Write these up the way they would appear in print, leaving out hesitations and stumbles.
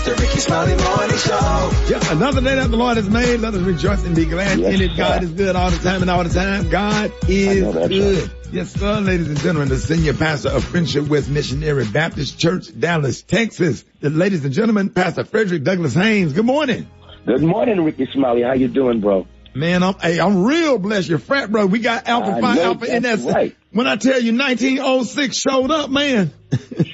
the Rickey Smiley Morning Show. Yep, another day that the Lord has made. Let us rejoice and be glad in it. God is good all the time and all the time. God is good. Right. Yes, sir, ladies and gentlemen, the senior pastor of Friendship West Missionary Baptist Church, Dallas, Texas. Ladies and gentlemen, Pastor Frederick Douglass Haynes. Good morning. Good morning, Rickey Smiley. How you doing, bro? Man, I'm real blessed. You're frat, bro. We got Alpha Phi Alpha in that. Right. When I tell you 1906 showed up, man.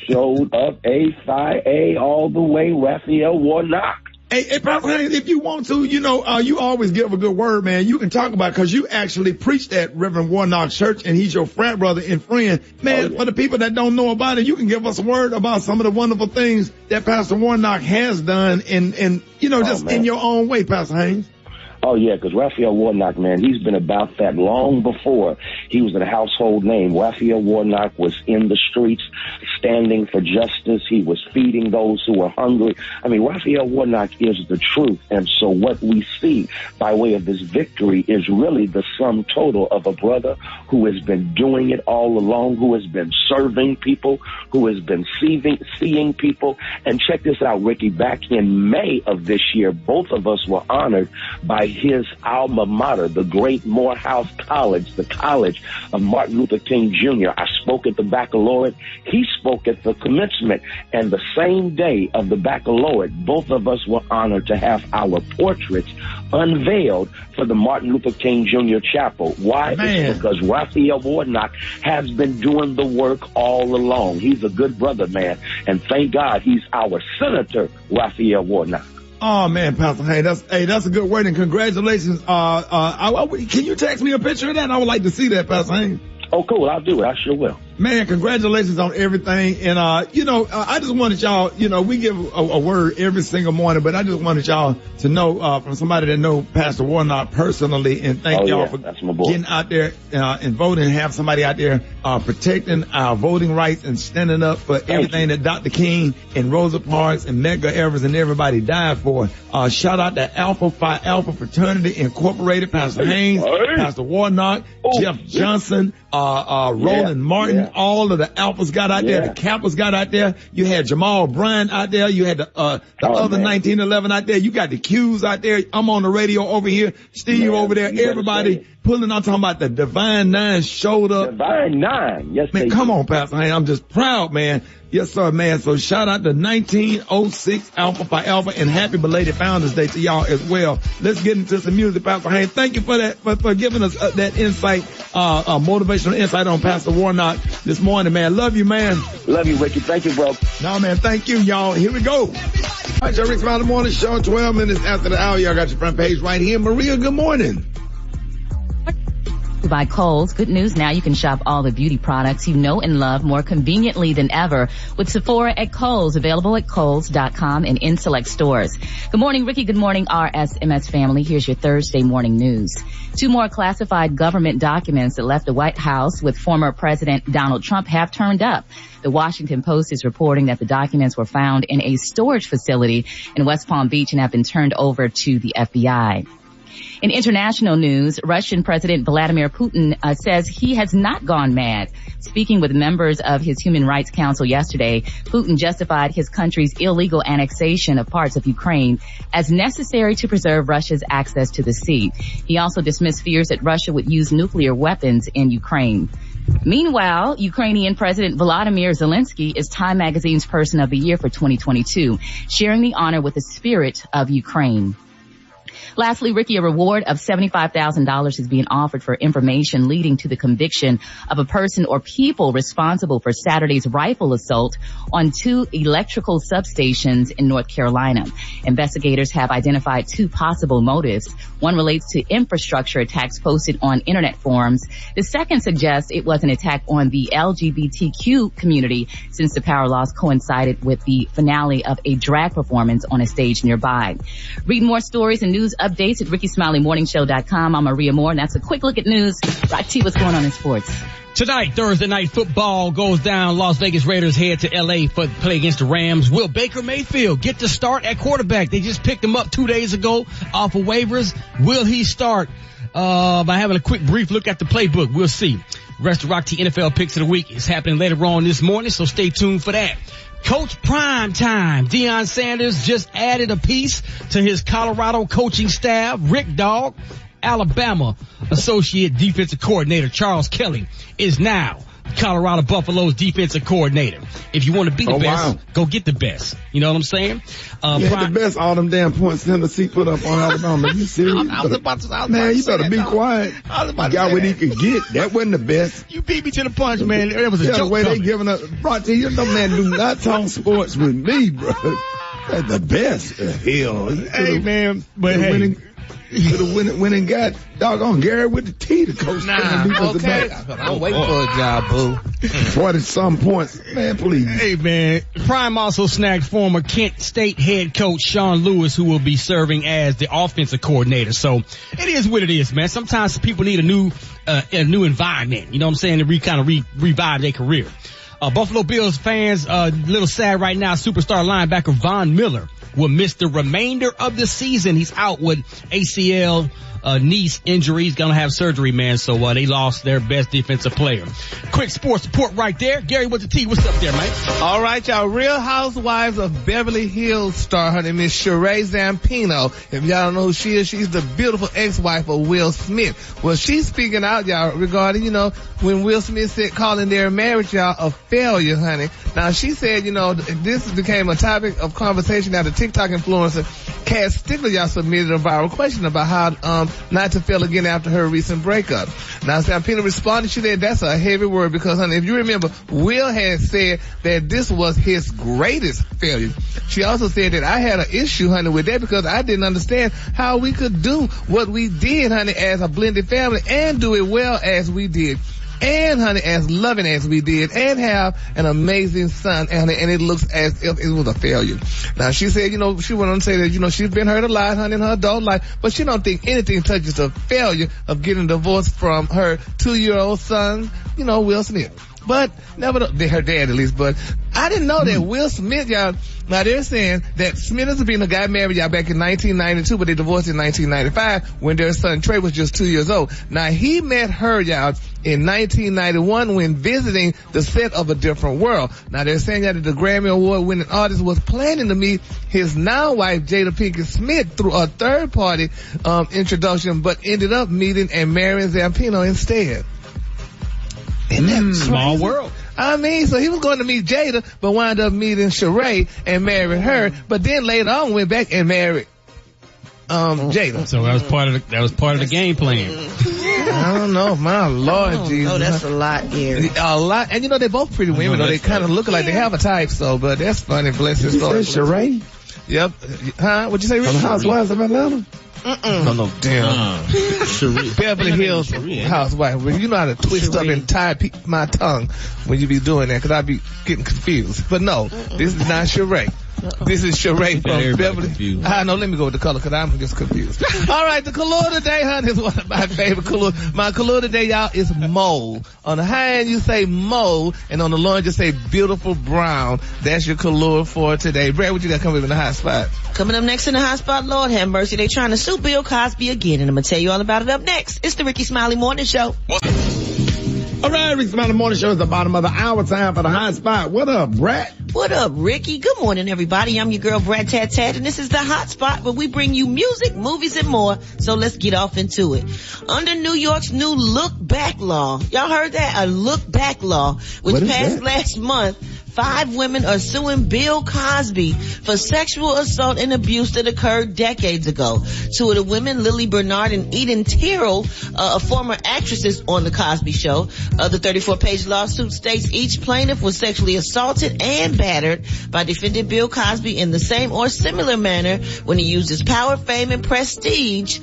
Showed up, A Phi A all the way, Raphael Warnock. Hey, Pastor Haynes, if you want to, you always give a good word, man. You can talk about it because you actually preached at Reverend Warnock's church, and he's your frat brother and friend. Man, for the people that don't know about it, you can give us a word about some of the wonderful things that Pastor Warnock has done and in your own way, Pastor Haynes. Oh, yeah, because Raphael Warnock, man, he's been about that long before he was a household name. Raphael Warnock was in the streets standing for justice. He was feeding those who were hungry. I mean, Raphael Warnock is the truth. And so what we see by way of this victory is really the sum total of a brother who has been doing it all along, who has been serving people, who has been seeing people. And check this out, Ricky. Back in May of this year, both of us were honored by his alma mater, the great Morehouse College, the College of Martin Luther King Jr. I spoke at the baccalaureate. He spoke at the commencement. And the same day of the baccalaureate, both of us were honored to have our portraits unveiled for the Martin Luther King Jr. Chapel. Why? It's because Raphael Warnock has been doing the work all along. He's a good brother, man. And thank God he's our Senator, Raphael Warnock. Oh, man, Pastor Haynes, that's a good word, and congratulations. Can you text me a picture of that? I would like to see that, Pastor Haynes. Oh, cool. I'll do it. I sure will. Man, congratulations on everything. And, I just wanted y'all, we give a word every single morning, but I just wanted y'all to know, from somebody that know Pastor Warnock personally, and thank y'all for getting out there, and voting, and have somebody out there, protecting our voting rights and standing up for everything that Dr. King and Rosa Parks and Medgar Evers and everybody died for. Shout out to Alpha Phi Alpha Fraternity Incorporated, Pastor Haynes, Pastor Warnock, Jeff Johnson, Roland Martin. All of the Alphas got out there. The Kappas got out there. You had Jamal Bryant out there. You had the other 1911 out there. You got the Qs out there. I'm on the radio over here. Steve over there. Everybody pulling. I'm talking about the Divine Nine showed up. Divine Nine. Yes, man. Come on, Pastor Haynes. I'm just proud, man. Yes, sir, man. So shout out to 1906 Alpha Phi Alpha, and happy belated Founders Day to y'all as well. Let's get into some music, Pastor Haynes. Thank you for that, for giving us that insight, motivational insight on Pastor Warnock this morning, man. Love you, man. Love you, Ricky. Thank you, bro. No, man. Thank you, y'all. Here we go. All right, y'all. Rickey Smiley Morning Show, 12 minutes after the hour. Y'all got your front page right here. Maria, good morning. By Kohl's. Good news, now you can shop all the beauty products you know and love more conveniently than ever with Sephora at Kohl's, available at Kohls.com and in select stores. Good morning, Ricky. Good morning, RSMS family. Here's your Thursday morning news. 2 more classified government documents that left the White House with former President Donald Trump have turned up. The Washington Post is reporting that the documents were found in a storage facility in West Palm Beach and have been turned over to the FBI. In international news, Russian President Vladimir Putin says he has not gone mad. Speaking with members of his Human Rights Council yesterday, Putin justified his country's illegal annexation of parts of Ukraine as necessary to preserve Russia's access to the sea. He also dismissed fears that Russia would use nuclear weapons in Ukraine. Meanwhile, Ukrainian President Volodymyr Zelensky is Time Magazine's Person of the Year for 2022, sharing the honor with the spirit of Ukraine. Lastly, Ricky, a reward of $75,000 is being offered for information leading to the conviction of a person or people responsible for Saturday's rifle assault on 2 electrical substations in North Carolina. Investigators have identified 2 possible motives. One relates to infrastructure attacks posted on internet forums. The second suggests it was an attack on the LGBTQ community, since the power loss coincided with the finale of a drag performance on a stage nearby. Read more stories and news updates at RickySmileyMorningShow.com. I'm Maria Moore, and that's a quick look at news. Right, T, what's going on in sports? Tonight, Thursday night football goes down. Las Vegas Raiders head to L.A. for the play against the Rams. Will Baker Mayfield get to start at quarterback? They just picked him up 2 days ago off of waivers. Will he start? By having a quick brief look at the playbook, we'll see. The rest of Rock T NFL picks of the week is happening later on this morning, so stay tuned for that. Coach Prime Time. Deion Sanders just added a piece to his Colorado coaching staff. Rick Dog, Alabama Associate Defensive Coordinator Charles Kelly is now Colorado Buffalo's defensive coordinator. If you want to be the best, go get the best. You know what I'm saying? The best all them damn points Tennessee put up on Alabama. You serious? Man, you better be quiet. Got what he could get. That wasn't the best. You beat me to the punch, man. That was a joke. The way they giving up. Brought to you, no man, do not talk sports with me, bro. That's the best. Hell. Hey, man. But hey. Could have went and got doggone Gary with the T to coach. Okay. I'm waiting for a job, boo. 40-some points. Man, please. Hey, man. Prime also snagged former Kent State head coach Sean Lewis, who will be serving as the offensive coordinator. So it is what it is, man. Sometimes people need a new environment. You know what I'm saying? To revive their career. Buffalo Bills fans, a little sad right now. Superstar linebacker Von Miller will miss the remainder of the season. He's out with ACL knee injury. He's gonna have surgery, man. So they lost their best defensive player. Quick sports report right there. Gary with the T. What's up there, man? All right, y'all. Real Housewives of Beverly Hills star. Her name is Sheree Zampino. If y'all don't know who she is, she's the beautiful ex-wife of Will Smith. Well, she's speaking out, y'all, regarding, when Will Smith said calling their marriage, y'all, a failure, honey. Now, she said, this became a topic of conversation. Now, the TikTok influencer Kat Stickler, y'all, submitted a viral question about how not to fail again after her recent breakup. Now, Zampino responded. She said that's a heavy word because, honey, if you remember, Will had said that this was his greatest failure. She also said that I had an issue, honey, with that because I didn't understand how we could do what we did, honey, as a blended family and do it well as we did. And, honey, as loving as we did, and have an amazing son, and it looks as if it was a failure. Now, she said, she went on to say that, she's been hurt a lot, honey, in her adult life, but she don't think anything touches the failure of getting divorced from her 2-year-old son, Will Smith. But never her dad at least. But I didn't know that Will Smith, y'all. Now they're saying that Smith and Sabina got married, y'all, back in 1992, but they divorced in 1995 when their son Trey was just 2 years old. Now he met her, y'all, in 1991 when visiting the set of A Different World. Now they're saying that the Grammy Award winning artist was planning to meet his now wife Jada Pinkett Smith through a third party introduction, but ended up meeting and marrying Zampino instead. Isn't that small world? I mean, so he was going to meet Jada, but wound up meeting Sheree and married her, but then later on went back and married Jada. So that was part of the game plan. I don't know, my Lord Jesus. Oh, that's a lot, Gary. A lot, and they're both pretty women, though. They kind of look like they have a type, so, but that's funny. Bless his soul. Sheree? Yep. Huh? What'd you say, Rick? From the Housewives of Atlanta? No, damn. Beverly Hills housewife. Well, you know how to twist up and tie my tongue when you be doing that, because I be getting confused. But no, this is not Sheree. This is Sheree from Beverly. I know, let me go with the color, because I'm just confused. All right, the color today, honey, is one of my favorite colors. My color today, y'all, is mauve. On the high end, you say mauve, and on the low end, you say beautiful brown. That's your color for today. Brad, what you got coming in the hot spot? Coming up next in the hot spot, Lord have mercy, they trying to sue Bill Cosby again, and I'm going to tell you all about it up next. It's the Rickey Smiley Morning Show. All right, Rickey Smiley Morning Show is the bottom of the hour. Time for the hot spot. What up, Brad? What up, Ricky? Good morning, everybody. I'm your girl, Brad Tat Tat, and this is the hot spot where we bring you music, movies, and more. So let's get off into it. Under New York's new look back law, y'all heard that? A look back law, which passed last month. 5 women are suing Bill Cosby for sexual assault and abuse that occurred decades ago. 2 of the women, Lily Bernard and Eden Tyrrell, former actresses on The Cosby Show. The 34-page lawsuit states each plaintiff was sexually assaulted and battered by defendant Bill Cosby in the same or similar manner when he used his power, fame, and prestige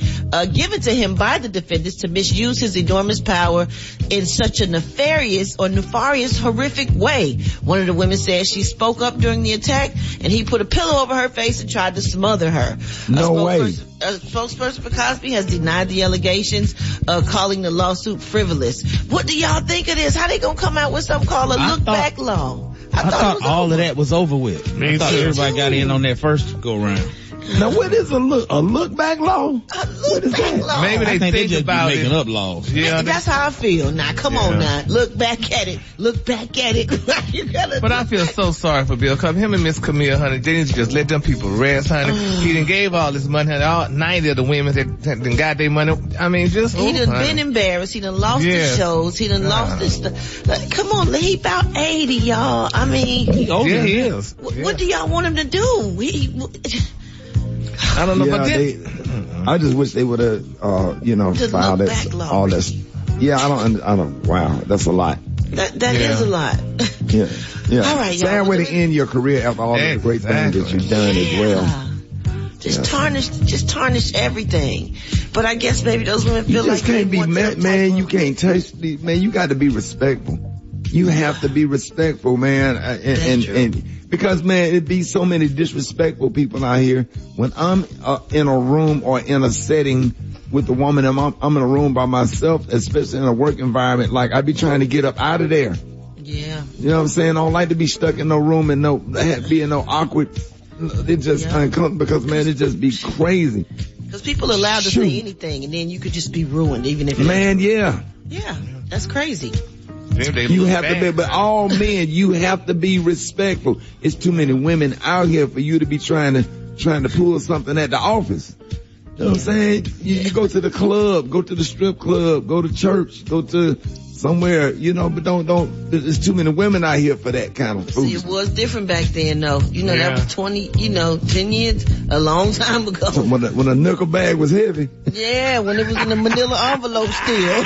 given to him by the defendants to misuse his enormous power in such a nefarious, horrific way. One of the women said she spoke up during the attack, and he put a pillow over her face and tried to smother her. No way. A spokesperson for Cosby has denied the allegations, calling the lawsuit frivolous. What do y'all think of this? How they gonna come out with something called a look-back law? I thought all of that was over with. I thought everybody got in on that first go round. Now, what is a look back law? A look back law. Maybe they think just about be making it. up laws. Yeah, That's how I feel. Now, come on now. Look back at it. Look back at it. You gotta But I feel so sorry for Bill, cause him and Miss Camille, honey, they need to just let them people rest, honey. He done gave all this money, honey, all 90 of the women that done got their money. I mean, just, He done honey. been embarrassed. He done lost his shows. He done lost his stuff. Like, come on, he about 80, y'all. I mean, Yeah, he is. what do y'all want him to do? I don't know, Yeah, but then, I just wish they would have, The filed look that, back law. all this. Yeah, I don't, wow, that's a lot. That is a lot. Yeah, yeah. All right, y'all. Sad way to end your career after all the great things that you've done as well. Yeah. Just tarnish everything. But I guess maybe those women feel You just like can't they be want that man. type You of- can't touch the man. You got to be respectful. You have to be respectful, man. And because man, it'd be so many disrespectful people out here. When I'm in a room or in a setting with a woman, I'm in a room by myself, especially in a work environment. Like I'd be trying to get up out of there. Yeah. You know what I'm saying? I don't like to be stuck in no room and be in no awkward. It just uncomfortable because man, it just be crazy. Because people are allowed to say anything, and then you could just be ruined, even if it Man, yeah. Yeah, that's crazy. You have to be, but all men, you have to be respectful. It's too many women out here for you to be trying to pull something at the office. You know what I'm saying? You go to the club, go to the strip club, go to church, go to somewhere, but don't, there's too many women out here for that kind of food. See, it was different back then, though. That was 10 years, a long time ago. When a nickel bag was heavy. Yeah, when it was in a manila envelope still.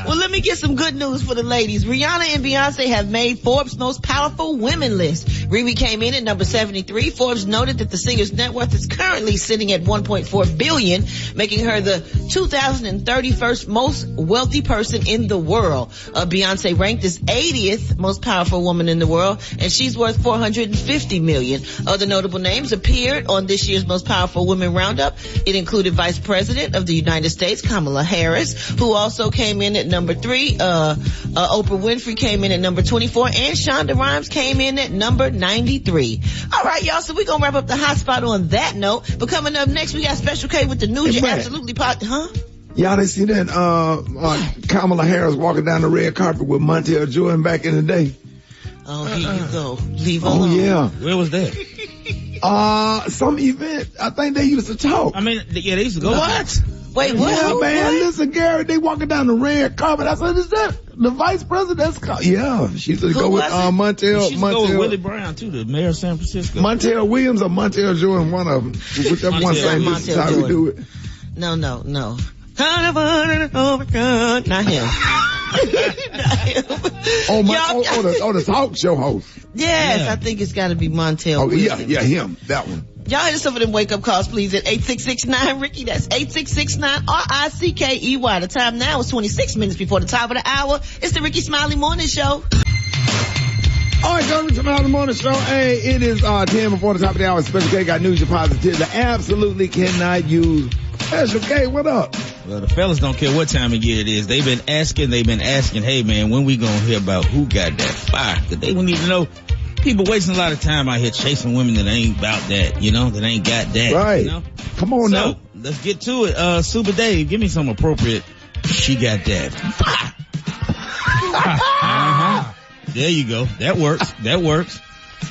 Well, let me get some good news for the ladies. Rihanna and Beyonce have made Forbes' most powerful women list. Riri came in at number 73. Forbes noted that the singer's net worth is currently sitting at $1.4 billion, making her the 2031st most wealthy person in the world. Beyonce ranked as 80th most powerful woman in the world, and she's worth $450 million. Other notable names appeared on this year's Most Powerful Women Roundup. It included Vice President of the United States, Kamala Harris, who also came in at number 3. Oprah Winfrey came in at number 24, and Shonda Rhimes came in at number 93. All right, y'all, so we're going to wrap up the hot spot on that note. But coming up next, we got Special K with the news. You're absolutely Y'all didn't see that, Kamala Harris walking down the red carpet with Montel Jordan back in the day? Oh, here you go. Leave her alone. Oh, yeah. Where was that? Some event. I think they used to talk. I mean, yeah, they used to go. What? Wait, what? Yeah, man. What? Listen, Gary, they walking down the red carpet. I said, is that the vice president? Yeah. She used to go with Montel. She used to go with Willie Brown, too, the mayor of San Francisco. Montel Williams or Montel Jordan, one of them. Whichever one thing, this is how we do it. No. Not him. The talk show host. Yes, yeah. I think it's got to be Montel. Oh, Williams. yeah, him. That one. Y'all hit some of them wake up calls, please, at 866-9-RICKEY. That's 866-9-RICKEY. The time now is 26 minutes before the top of the hour. It's the Rickey Smiley Morning Show. All right, welcome to the Morning Show. Hey, it is 10 before the top of the hour. Special K got news and positivity. Absolutely cannot use. Special K, what up? Well, the fellas don't care what time of year it is. They've been asking, hey man, when we gonna hear about who got that fire? Cause they wouldn't even know. People wasting a lot of time out here chasing women that ain't about that, that ain't got that. Right. Come on now. Let's get to it. Super Dave, give me some appropriate. She got that fire. There you go. That works.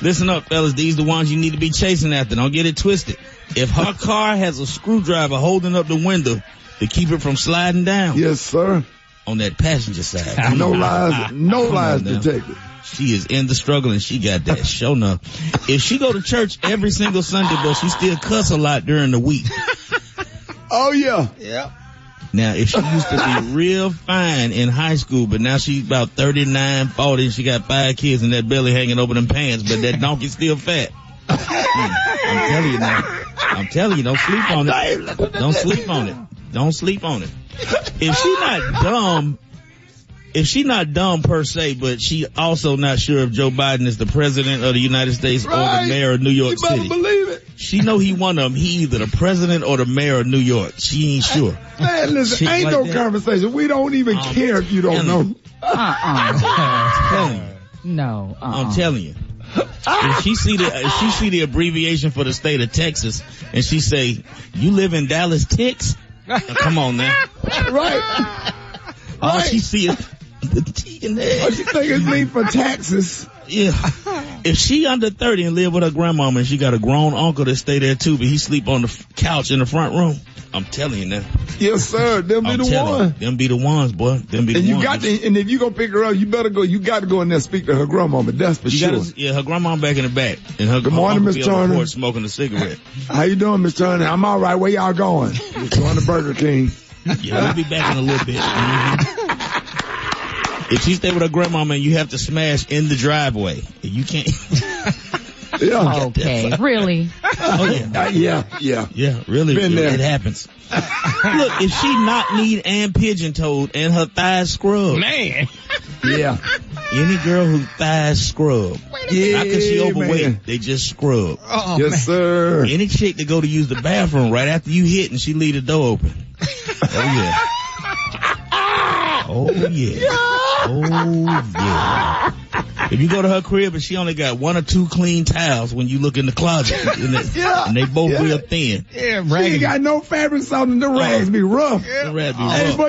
Listen up, fellas. These the ones you need to be chasing after. Don't get it twisted. If her car has a screwdriver holding up the window to keep it from sliding down. Yes, sir. On that passenger side. No lies detected. She is in the struggle and she got that. Sure enough. If she go to church every single Sunday, but she still cuss a lot during the week. Oh, yeah. Yep. Now, if she used to be real fine in high school, but now she's about 39, 40, and she got 5 kids and that belly hanging over them pants, but that donkey's still fat. I'm telling you now. I'm telling you, don't sleep on it. Don't sleep on it. Don't sleep on it. If she not dumb per se, but she also not sure if Joe Biden is the president of the United States or the mayor of New York City. You better believe it. She know he one of them. He either the president or the mayor of New York. She ain't sure. Man, listen, ain't no conversation. We don't even care if you don't know. I'm telling you. No. I'm telling you. If she see the abbreviation for the state of Texas, and she say, "You live in Dallas, Tex?" Come on now, Right. all she see is the T in there. What you think it's mean for taxes? Yeah. If she under 30 and live with her grandmama, and she got a grown uncle that stay there too, but he sleep on the couch in the front room, I'm telling you now. Yes, sir. Them be the ones. Them be the ones, boy. Them be the ones. And if you gonna pick her up, you better go. You got to go in there and speak to her grandmama. That's for sure. Her grandmama back in the back, and her Good morning, Miss Turner. Smoking a cigarette. How you doing, Miss Turner? I'm all right. Where y'all going? We're going to Burger King. Yeah, we'll be back in a little bit. Mm-hmm. If she stay with her grandmama and you have to smash in the driveway, you can't. Yeah. Okay, really? Oh yeah. Yeah, really. Been there. It happens. Look, if she not need and pigeon-toed and her thighs scrubbed. Man. Yeah. Any girl who thighs scrub. Yeah, not because she overweight, man. they just scrub. Oh, Yes, man. sir. Any chick that go to use the bathroom right after you hit and she leave the door open. Oh yeah. Oh yeah. Oh yeah. If you go to her crib and she only got 1 or 2 clean towels when you look in the closet, and they both real thin. Yeah, She ain't got no fabrics on the rags be rough. The rat be Hey, rough. boy,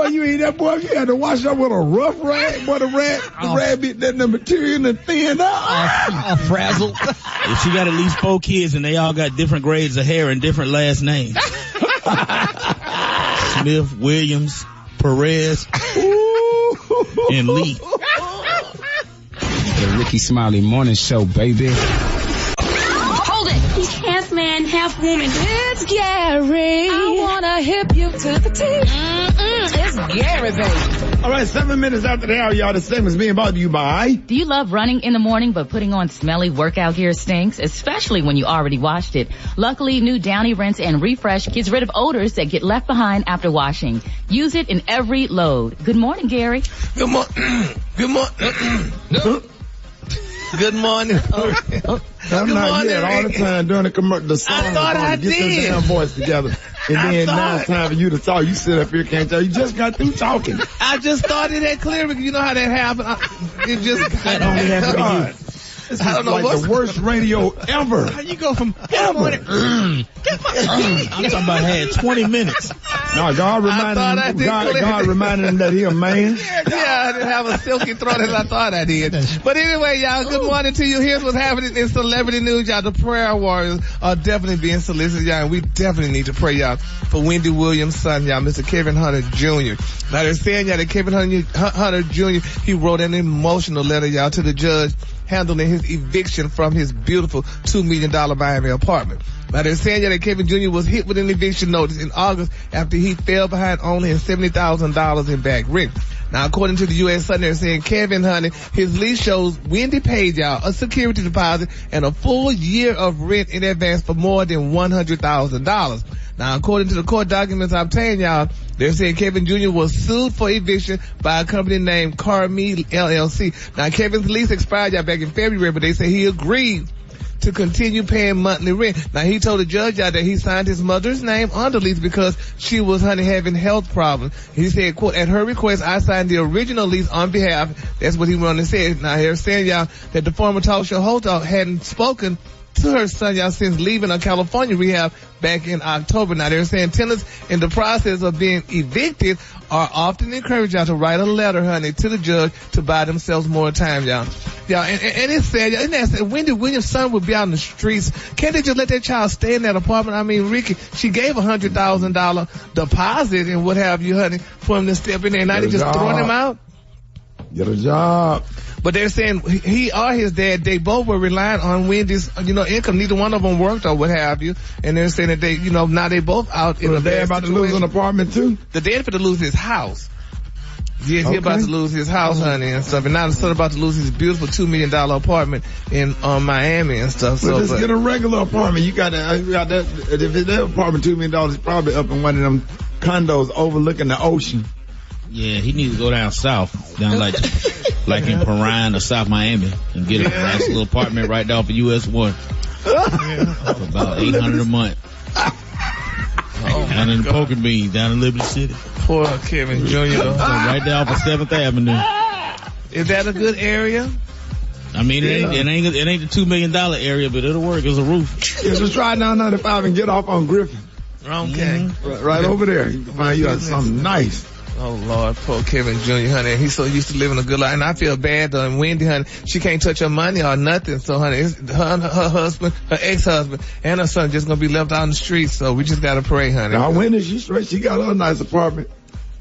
you ain't that boy. You had to wash up with a rough rag, but the rag be that the material and thin up. Frazzled. If she got at least 4 kids and they all got different grades of hair and different last names. Smith, Williams, Perez, and Lee. The Rickey Smiley Morning Show, baby. Hold it. He's half man, half woman. It's Gary. I wanna hip you to the T. It's Gary, baby. All right, 7 minutes after the hour, y'all. The segment's being brought to you by. Do you love running in the morning but putting on smelly workout gear stinks, especially when you already washed it? Luckily, new Downy Rinse and Refresh gets rid of odors that get left behind after washing. Use it in every load. Good morning, Gary. Good morning. Good morning. Good morning. I'm not yet. All the time during the song. I thought I get your did. damn voice together. And then now it's time for you to talk. You sit up here, can't tell. You just got through talking. I just started that clear. You know how that happened. It just That only happened to you. This I is don't know like what's the worst radio ever. How you go from Ever. I'm talking about had 20 minutes. No, God reminded him that he a man. Yeah, I didn't have a silky throat as I thought I did. But anyway, y'all, good morning to you. Here's what's happening in celebrity news, y'all. The prayer warriors are definitely being solicited, y'all, and we definitely need to pray, y'all, for Wendy Williams' son, y'all, Mr. Kevin Hunter Jr. Now, they're saying, y'all, that Kevin Hunter Jr., he wrote an emotional letter, y'all, to the judge handling his eviction from his beautiful $2 million Miami apartment. Now, they're saying that Kevin Jr. was hit with an eviction notice in August after he fell behind only $70,000 in back rent. Now, according to the U.S. Sun, they're saying Kevin Hunter, his lease shows Wendy paid y'all a security deposit and a full year of rent in advance for more than $100,000. Now, according to the court documents obtained, y'all, they're saying Kevin Jr. was sued for eviction by a company named Carme LLC. Now, Kevin's lease expired, y'all, back in February, but they say he agreed to continue paying monthly rent. Now, he told the judge out that he signed his mother's name on the lease because she was having health problems. He said, quote, at her request, I signed the original lease on behalf. That's what he went on and said. Now, they're saying, y'all, that the former talk show host hadn't spoken to her son, y'all, since leaving a California rehab back in October. Now, they're saying tenants in the process of being evicted are often encouraged, y'all, to write a letter, honey, to the judge to buy themselves more time, y'all. Y'all, and it said, and that said, Wendy Williams' son would be out in the streets. Can't they just let that child stay in that apartment? I mean, Rickey, she gave $100,000 deposit and what have you, honey, for him to step in there. Now they just throwing him out. Get a job. But they're saying he or his dad, they both were relying on Wendy's, income. Neither one of them worked or what have you. And they're saying that they, now they both out in So a the dad about to lose an apartment too? The dad for to lose his house. Yes, he about to lose his house, honey, and stuff. And now the son about to lose his beautiful $2 million apartment in Miami and stuff. So just get a regular apartment. You got that. If it's that apartment, $2 million, it's probably up in one of them condos overlooking the ocean. Yeah, he needs to go down south, down like in Perrine or South Miami, and get a nice little apartment right off of US 1 for about $800 a month. Down in the Poker Beans, down in Liberty City. Poor Kevin Jr. Right there off of 7th Avenue. Is that a good area? I mean, it ain't the $2 million area, but it'll work as a roof. Yeah, just try down 95 and get off on Griffin. Okay. Right over there. You can find you something nice. Oh, Lord, poor Kevin Jr., honey. He's so used to living a good life. And I feel bad, though. And Wendy, honey, she can't touch her money or nothing. So, honey, it's her husband, her ex-husband, and her son just going to be left out on the streets. So we just got to pray, honey. Now, Wendy, she's straight. She got her a nice apartment.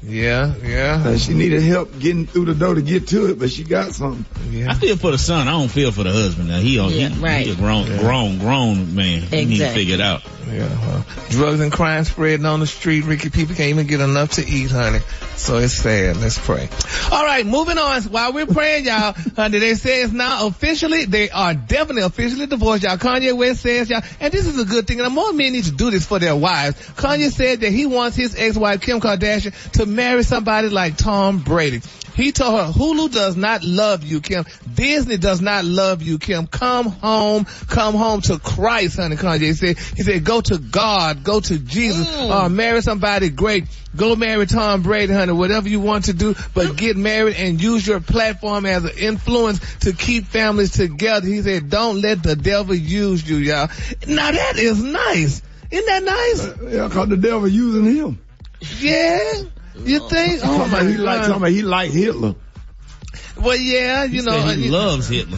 Yeah. She needed help getting through the door to get to it, but she got something. Yeah. I feel for the son. I don't feel for the husband. Now, he a grown man. Exactly. He need to figure it out. Yeah. Drugs and crime spreading on the street. Ricky, people can't even get enough to eat, honey. So it's sad. Let's pray. All right, moving on. While we're praying, y'all, honey, they say it's now they are definitely officially divorced, y'all. Kanye West says, y'all, and this is a good thing, and more men need to do this for their wives. Kanye said that he wants his ex-wife, Kim Kardashian, to marry somebody like Tom Brady. He told her, Hulu does not love you, Kim. Disney does not love you, Kim. Come home to Christ, honey, Kanye said. He said, go to God, go to Jesus, marry somebody great. Go marry Tom Brady, honey, whatever you want to do, but get married and use your platform as an influence to keep families together. He said, don't let the devil use you, y'all. Now that is nice. Isn't that nice? Yeah, cause the devil using him. Yeah. You think? Oh my God. He liked Hitler. Well, yeah, you know. He loves Hitler.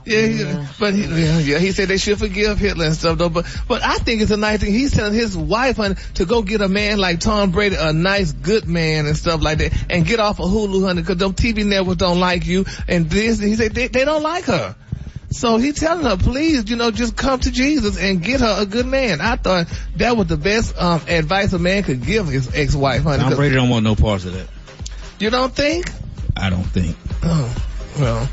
Yeah, but he said they should forgive Hitler and stuff though. But I think it's a nice thing. He's telling his wife, honey, to go get a man like Tom Brady, a nice, good man and stuff like that, and get off of Hulu, honey, because them TV networks don't like you. And Disney, he said they don't like her. So he's telling her, please, just come to Jesus and get her a good man. I thought that was the best advice a man could give his ex-wife, honey. Tom Brady don't want no parts of that. You don't think? I don't think. Oh, well,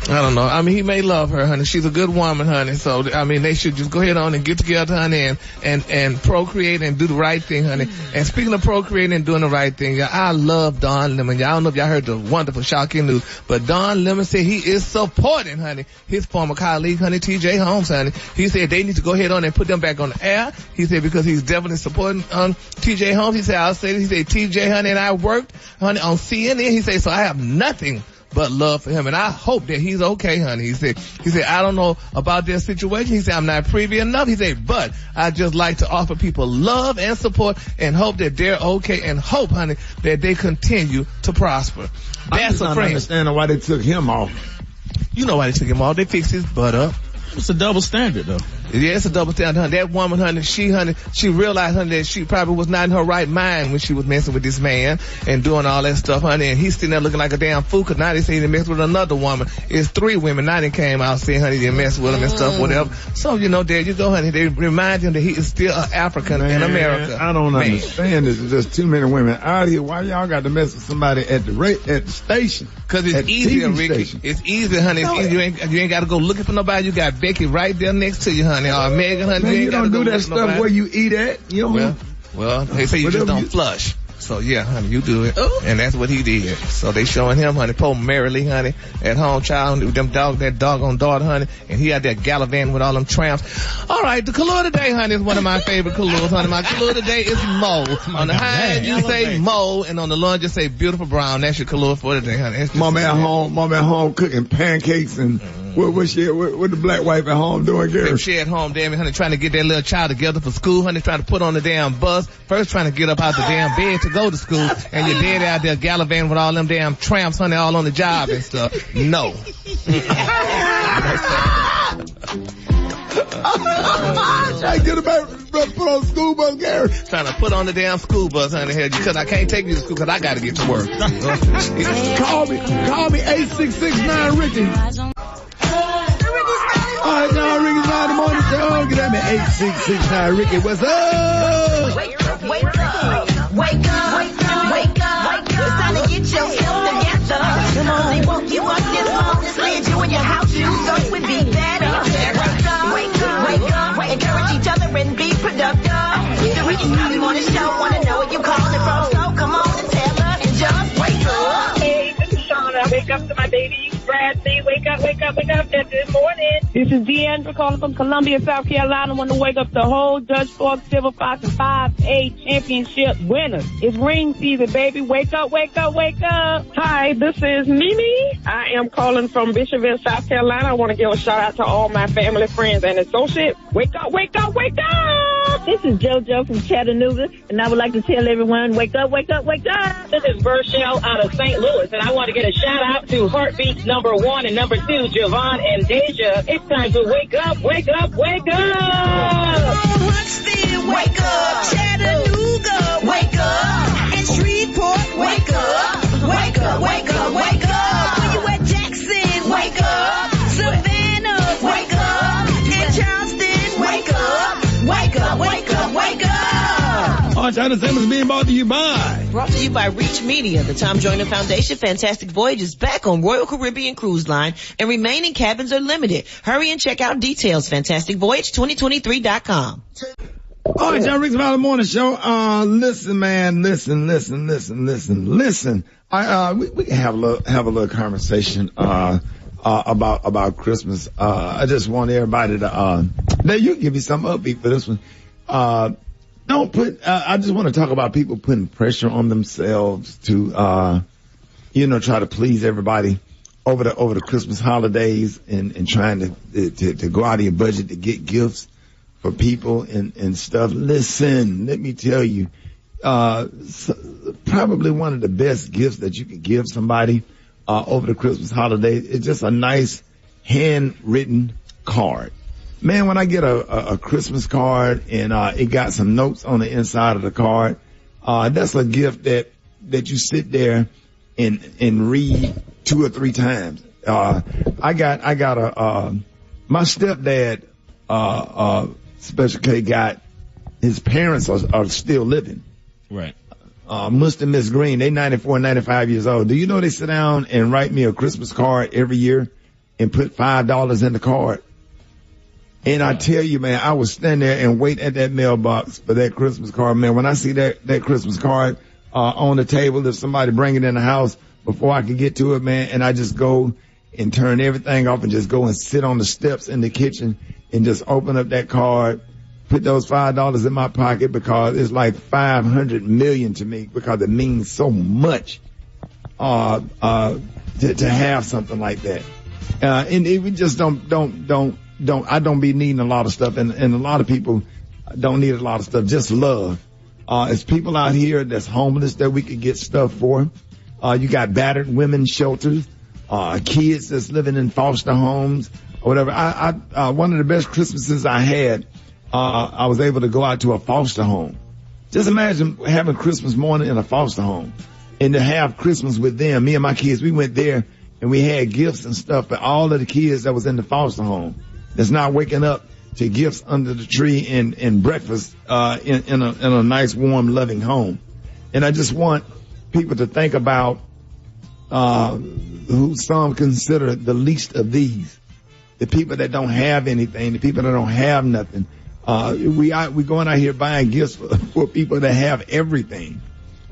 I don't know. I mean, he may love her, honey. She's a good woman, honey. So, I mean, they should just go ahead on and get together, honey, and procreate and do the right thing, honey. And speaking of procreating and doing the right thing, I love Don Lemon. Y'all don't know if y'all heard the wonderful shocking news, but Don Lemon said he is supporting, honey, his former colleague, honey, T.J. Holmes, honey. He said they need to go ahead on and put them back on the air. He said because he's definitely supporting T.J. Holmes. He said, I'll say this. He said, T.J., honey, and I worked, honey, on CNN. He said, so I have nothing but love for him, and I hope that he's okay, honey. He said, I don't know about their situation. He said, I'm not privy enough. He said, but I just like to offer people love and support and hope that they're okay and hope, honey, that they continue to prosper. That's a friend. I understand why they took him off. You know why they took him off. They fixed his butt up. It's a double standard, though. Yeah, it's a double standard, honey. That woman, honey, she realized, honey, that she probably was not in her right mind when she was messing with this man and doing all that stuff, honey. And he's sitting there looking like a damn fool, cause now they say he messed with another woman. It's 3 women. Now they came out saying, honey, they messed with him and stuff, whatever. So, there you go, honey. They remind him that he is still an African in America. I don't understand this. There's just too many women out here. Why y'all got to mess with somebody at the station? Cause it's easier, Ricky. It's easy, honey. It's easy. You ain't got to go looking for nobody. You got Becky right there next to you, honey. Or Megan, honey. Man, you don't do that stuff where you eat at. Well, they say you just don't flush. So yeah, honey, you do it. Ooh. And that's what he did. So they showing him, honey, poor Merrily, honey, at home, child, that doggone daughter, honey, and he out there gallivanting with all them tramps. All right, the color today, honey, is one of my favorite colors, honey. My color today is Mo. On the high end, you say Mo, and on the low, just say beautiful brown. That's your color for today, honey. Mom at home cooking pancakes and what the black wife at home doing, girl? She at home, damn it, honey, trying to get that little child together for school, honey, trying to put on the damn bus. First trying to get up out the damn bed to go to school, and your dad out there gallivanting with all them damn tramps, honey, all on the job and stuff. No. Trying to get about put on the school bus, Gary. Trying to put on the damn school bus, honey, because I can't take you to school because I got to get to work. Call me 8669 Ricky. All right, now Ricky's on the morning show. Get at me 8669 Ricky. What's up? Wake up. It's time to get yourself together. Come on, they woke you up this morning, slid you in your house shoes, so it would be better. Wake up, encourage each other and be productive. The Ricky Smiley morning show, wanna know where you calling from, so come on and tell us and just wake up. Hey, this is Shauna. Wake up to my baby, Bradley. Wake up. That's good morning. Yeah, This is Deandra calling from Columbia, South Carolina. I want to wake up the whole Dutch Fork Silver Fox and 5A championship winners. It's ring season, baby. Wake up, wake up, wake up. Hi, this is Mimi. I am calling from Bishopville, South Carolina. I want to give a shout out to all my family, friends, and associates. Wake up, wake up, wake up! This is JoJo from Chattanooga, and I would like to tell everyone, wake up, wake up, wake up. This is Burchelle out of St. Louis, and I want to get a shout out to Heartbeat number 1 and number 2, Javon and Deja. It's time to wake up, wake up, wake up! Huntsville, wake up. Chattanooga, wake up. And Shreveport, wake up. Wake up, wake up, wake up. Where you at, Jackson? Wake up. Savannah, wake up. And Charleston, wake up. Wake up, wake up, wake up. All right, China Simmons being brought to you by. Brought to you by Reach Media, the Tom Joyner Foundation. Fantastic Voyage is back on Royal Caribbean Cruise Line, and remaining cabins are limited. Hurry and check out details. FantasticVoyage2023.com. All right, John Rick's Valley Morning Show. Listen, man, listen. We can have a little conversation, about Christmas. I just want everybody to, now you give me some upbeat for this one. I just want to talk about people putting pressure on themselves to, try to please everybody over the Christmas holidays and trying to go out of your budget to get gifts for people and stuff. Listen, let me tell you, probably one of the best gifts that you could give somebody, over the Christmas holiday is just a nice handwritten card. Man, when I get a Christmas card and, it got some notes on the inside of the card, that's a gift that you sit there and read 2 or 3 times. My stepdad, Special K got, his parents are still living. Right. Mr. and Miss Green, they 94 and 95 years old. Do you know they sit down and write me a Christmas card every year and put $5 in the card? And I tell you, man, I would stand there and wait at that mailbox for that Christmas card. Man, when I see that Christmas card, on the table, if somebody bring it in the house before I can get to it, man, and I just go and turn everything off and just go and sit on the steps in the kitchen and just open up that card, put those $5 in my pocket because it's like 500 million to me because it means so much, to have something like that. And we just I don't be needing a lot of stuff, and a lot of people don't need a lot of stuff, just love. It's people out here that's homeless that we could get stuff for. You got battered women's shelters, kids that's living in foster homes or whatever. One of the best Christmases I had, I was able to go out to a foster home. Just imagine having Christmas morning in a foster home and to have Christmas with them. Me and my kids, we went there and we had gifts and stuff for all of the kids that was in the foster home that's not waking up to gifts under the tree and breakfast, in a nice, warm, loving home. And I just want people to think about, who some consider the least of these. The people that don't have anything, the people that don't have nothing. We going out here buying gifts for people that have everything,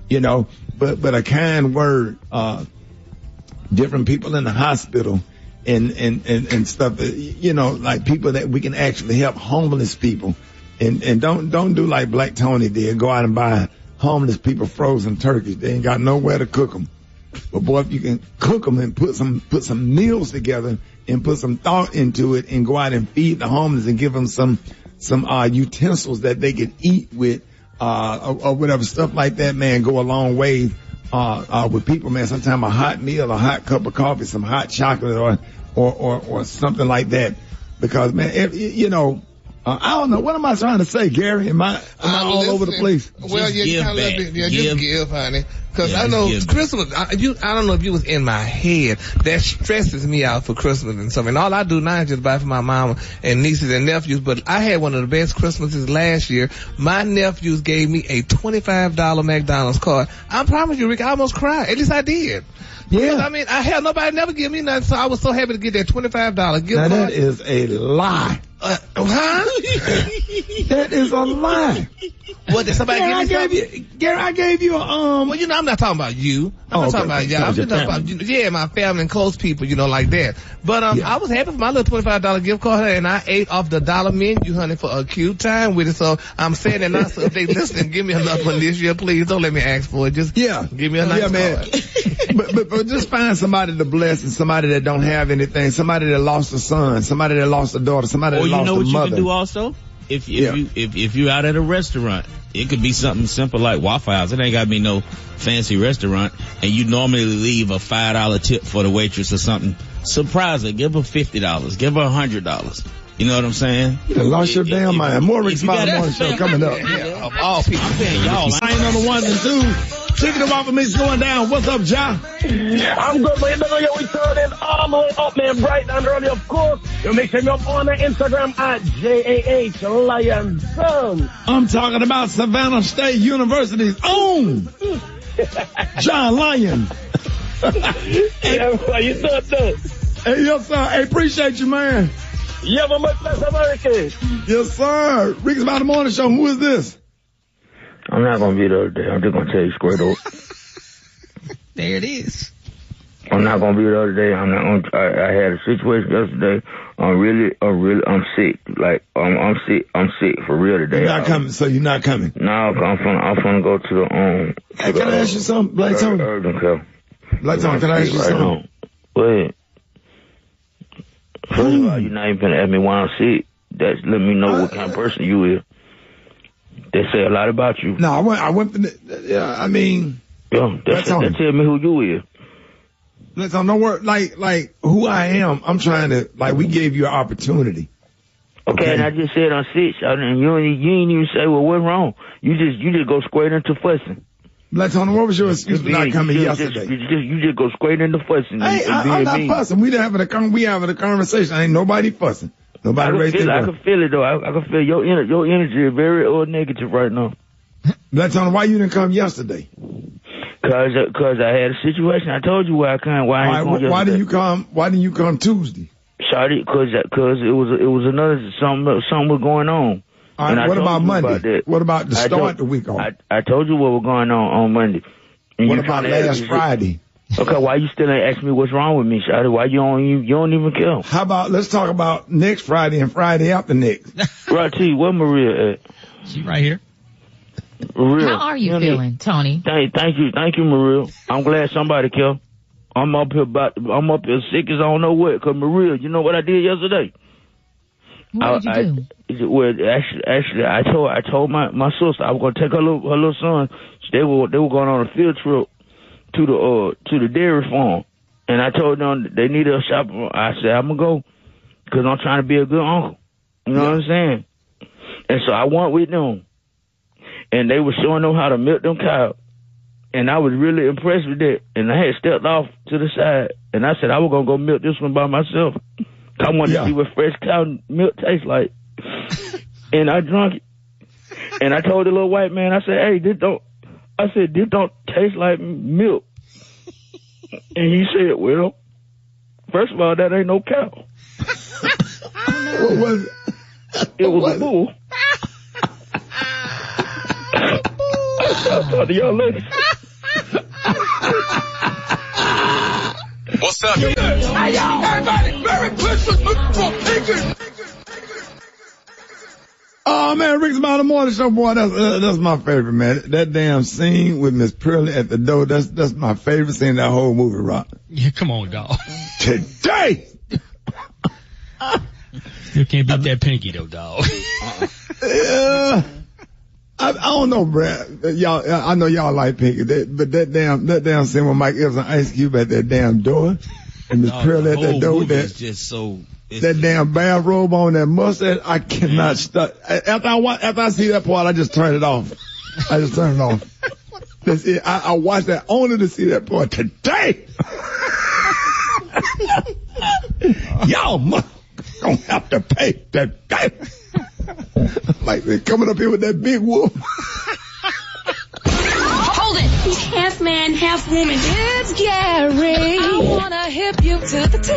but a kind word, different people in the hospital and stuff, like people that we can actually help, homeless people. And don't do like Black Tony did, go out and buy homeless people frozen turkeys. They ain't got nowhere to cook them. But boy, if you can cook them and put some meals together and put some thought into it and go out and feed the homeless and give them some utensils that they could eat with, or whatever, stuff like that, man, go a long way, with people, man. Sometimes a hot meal, a hot cup of coffee, some hot chocolate or something like that. Because, man, I don't know. What am I trying to say, Gary? Am I all over the place? Well, just give, honey. Cause I know Christmas, I don't know if you was in my head. That stresses me out for Christmas and stuff. And all I do now is just buy for my mama and nieces and nephews. But I had one of the best Christmases last year. My nephews gave me a $25 McDonald's card. I promise you, Rick, I almost cried. At least I did. Yeah. Because, nobody never give me nothing, so I was so happy to get that $25 gift card. Now that is a lie. Huh? That is a lie. What, did somebody Gary, give me something? Gary, I gave you a, Well, you know, I'm not talking about you. I'm not talking about y'all. I'm just talking about, my family and close people, like that. But, I was happy for my little $25 gift card, and I ate off the dollar menu, honey, for a cute time with it. So I'm saying that now, so if they listen, give me another one this year, please. Don't let me ask for it. Just give me a nice card. but just find somebody to bless and somebody that don't have anything, somebody that lost a son, somebody that lost a daughter, somebody that lost a mother. Or you know what you can do also? If you're out at a restaurant, it could be something simple like Waffle House. It ain't got to be no fancy restaurant. And you normally leave a $5 tip for the waitress or something. Surprise her. Give her $50. Give her $100. You know what I'm saying? You lost your damn mind. More Rick's Smiley Morning Show coming up. Of all people. I'm saying y'all. I ain't on the ones and twos. Chicken and waffle mix going down. What's up, Ja? I'm good, man. We turning all the way up, man. Bright and early, of course. You make sure you're on the Instagram at JAH Lion. I'm talking about Savannah State University's own John Lyon. Yeah, how you doing, though? Hey, yes, sir. Hey, appreciate you, man. You have a much better American. Yes, sir. Rick's About the Morning Show. Who is this? I'm not going to be there today. I'm just going to tell you straight up. There it is. I'm not going to be there today. I'm not going to, I had a situation yesterday. I'm sick. Like, I'm sick for real today. You're not coming, so you're not coming? No, I'm gonna go to the, hey, can I ask you something? Blake Tony? Urgent care. Blake Tony, can I ask you something? Wait. First of all, you're not even going to ask me why I'm sick. That's let me know what kind of person you is. They say a lot about you. No, I went I mean. Yeah, that tell me who you is. Let's don't know where, like who I am. I'm trying to, we gave you an opportunity. Okay, and I just said I'm sick, and you ain't even say, well, what's wrong? You just go straight into fussing. Let's on what was your excuse for not coming yesterday? You just go straight into fussing. Hey, I'm not fussing. We having a conversation. Ain't nobody fussing. Nobody raised their voice. I can feel it though. I can feel your energy is very negative right now. Let's on why you didn't come yesterday? Cause I had a situation. I told you why I can't. Why didn't you come? Why didn't you come Tuesday? Sorry, cause it was another something was going on. All right, what about Monday? What about the start the week off? I told you what was going on Monday. And what about last Friday? Okay, why you still ain't asking me what's wrong with me, Shawty? Why you don't even care? How about let's talk about next Friday and Friday after next? Right, T, where Maria at? She right here. Maria, how are you feeling, Tony? Thank you, Maria. I'm glad somebody care. I'm up here sick as I don't know what. Cause Maria, you know what I did yesterday? What did you do? Well, actually, I told my sister I was gonna take her little son. They were going on a field trip to the dairy farm, and I told them they needed a shopper. I said I'm gonna go because I'm trying to be a good uncle. You know what I'm saying? And so I went with them, and they were showing them how to milk them cows, and I was really impressed with that. And I had stepped off to the side, and I said I was gonna go milk this one by myself. I wanted to see what fresh cow milk tastes like. And I drank it. And I told the little white man, I said, hey, this don't taste like milk. And he said, well, first of all, that ain't no cow. What was it? It was a bull. I'll talk to y'all later. What's up? Hey, y'all, everybody, Merry Christmas, Oh, man, Rick's About the Morning Show, boy, that's my favorite, man. That damn scene with Miss Pearlie at the door, that's my favorite scene in that whole movie, Rock. Yeah, come on, dog. Today! You can't beat that pinky, though, dog. I don't know, Brad. Y'all, I know y'all like pinky, but that damn scene with Mike Evans and Ice Cube at that damn door, and Miss Pearlie at that door, that damn bathrobe on, that mustache, I cannot stop. After I see that part, I just turn it off. That's it. I watched that only to see that part today. Y'all gonna have to pay today. Like they're coming up here with that big wolf. Hold it. He's half man, half woman. It's Gary. I wanna hip you to the T.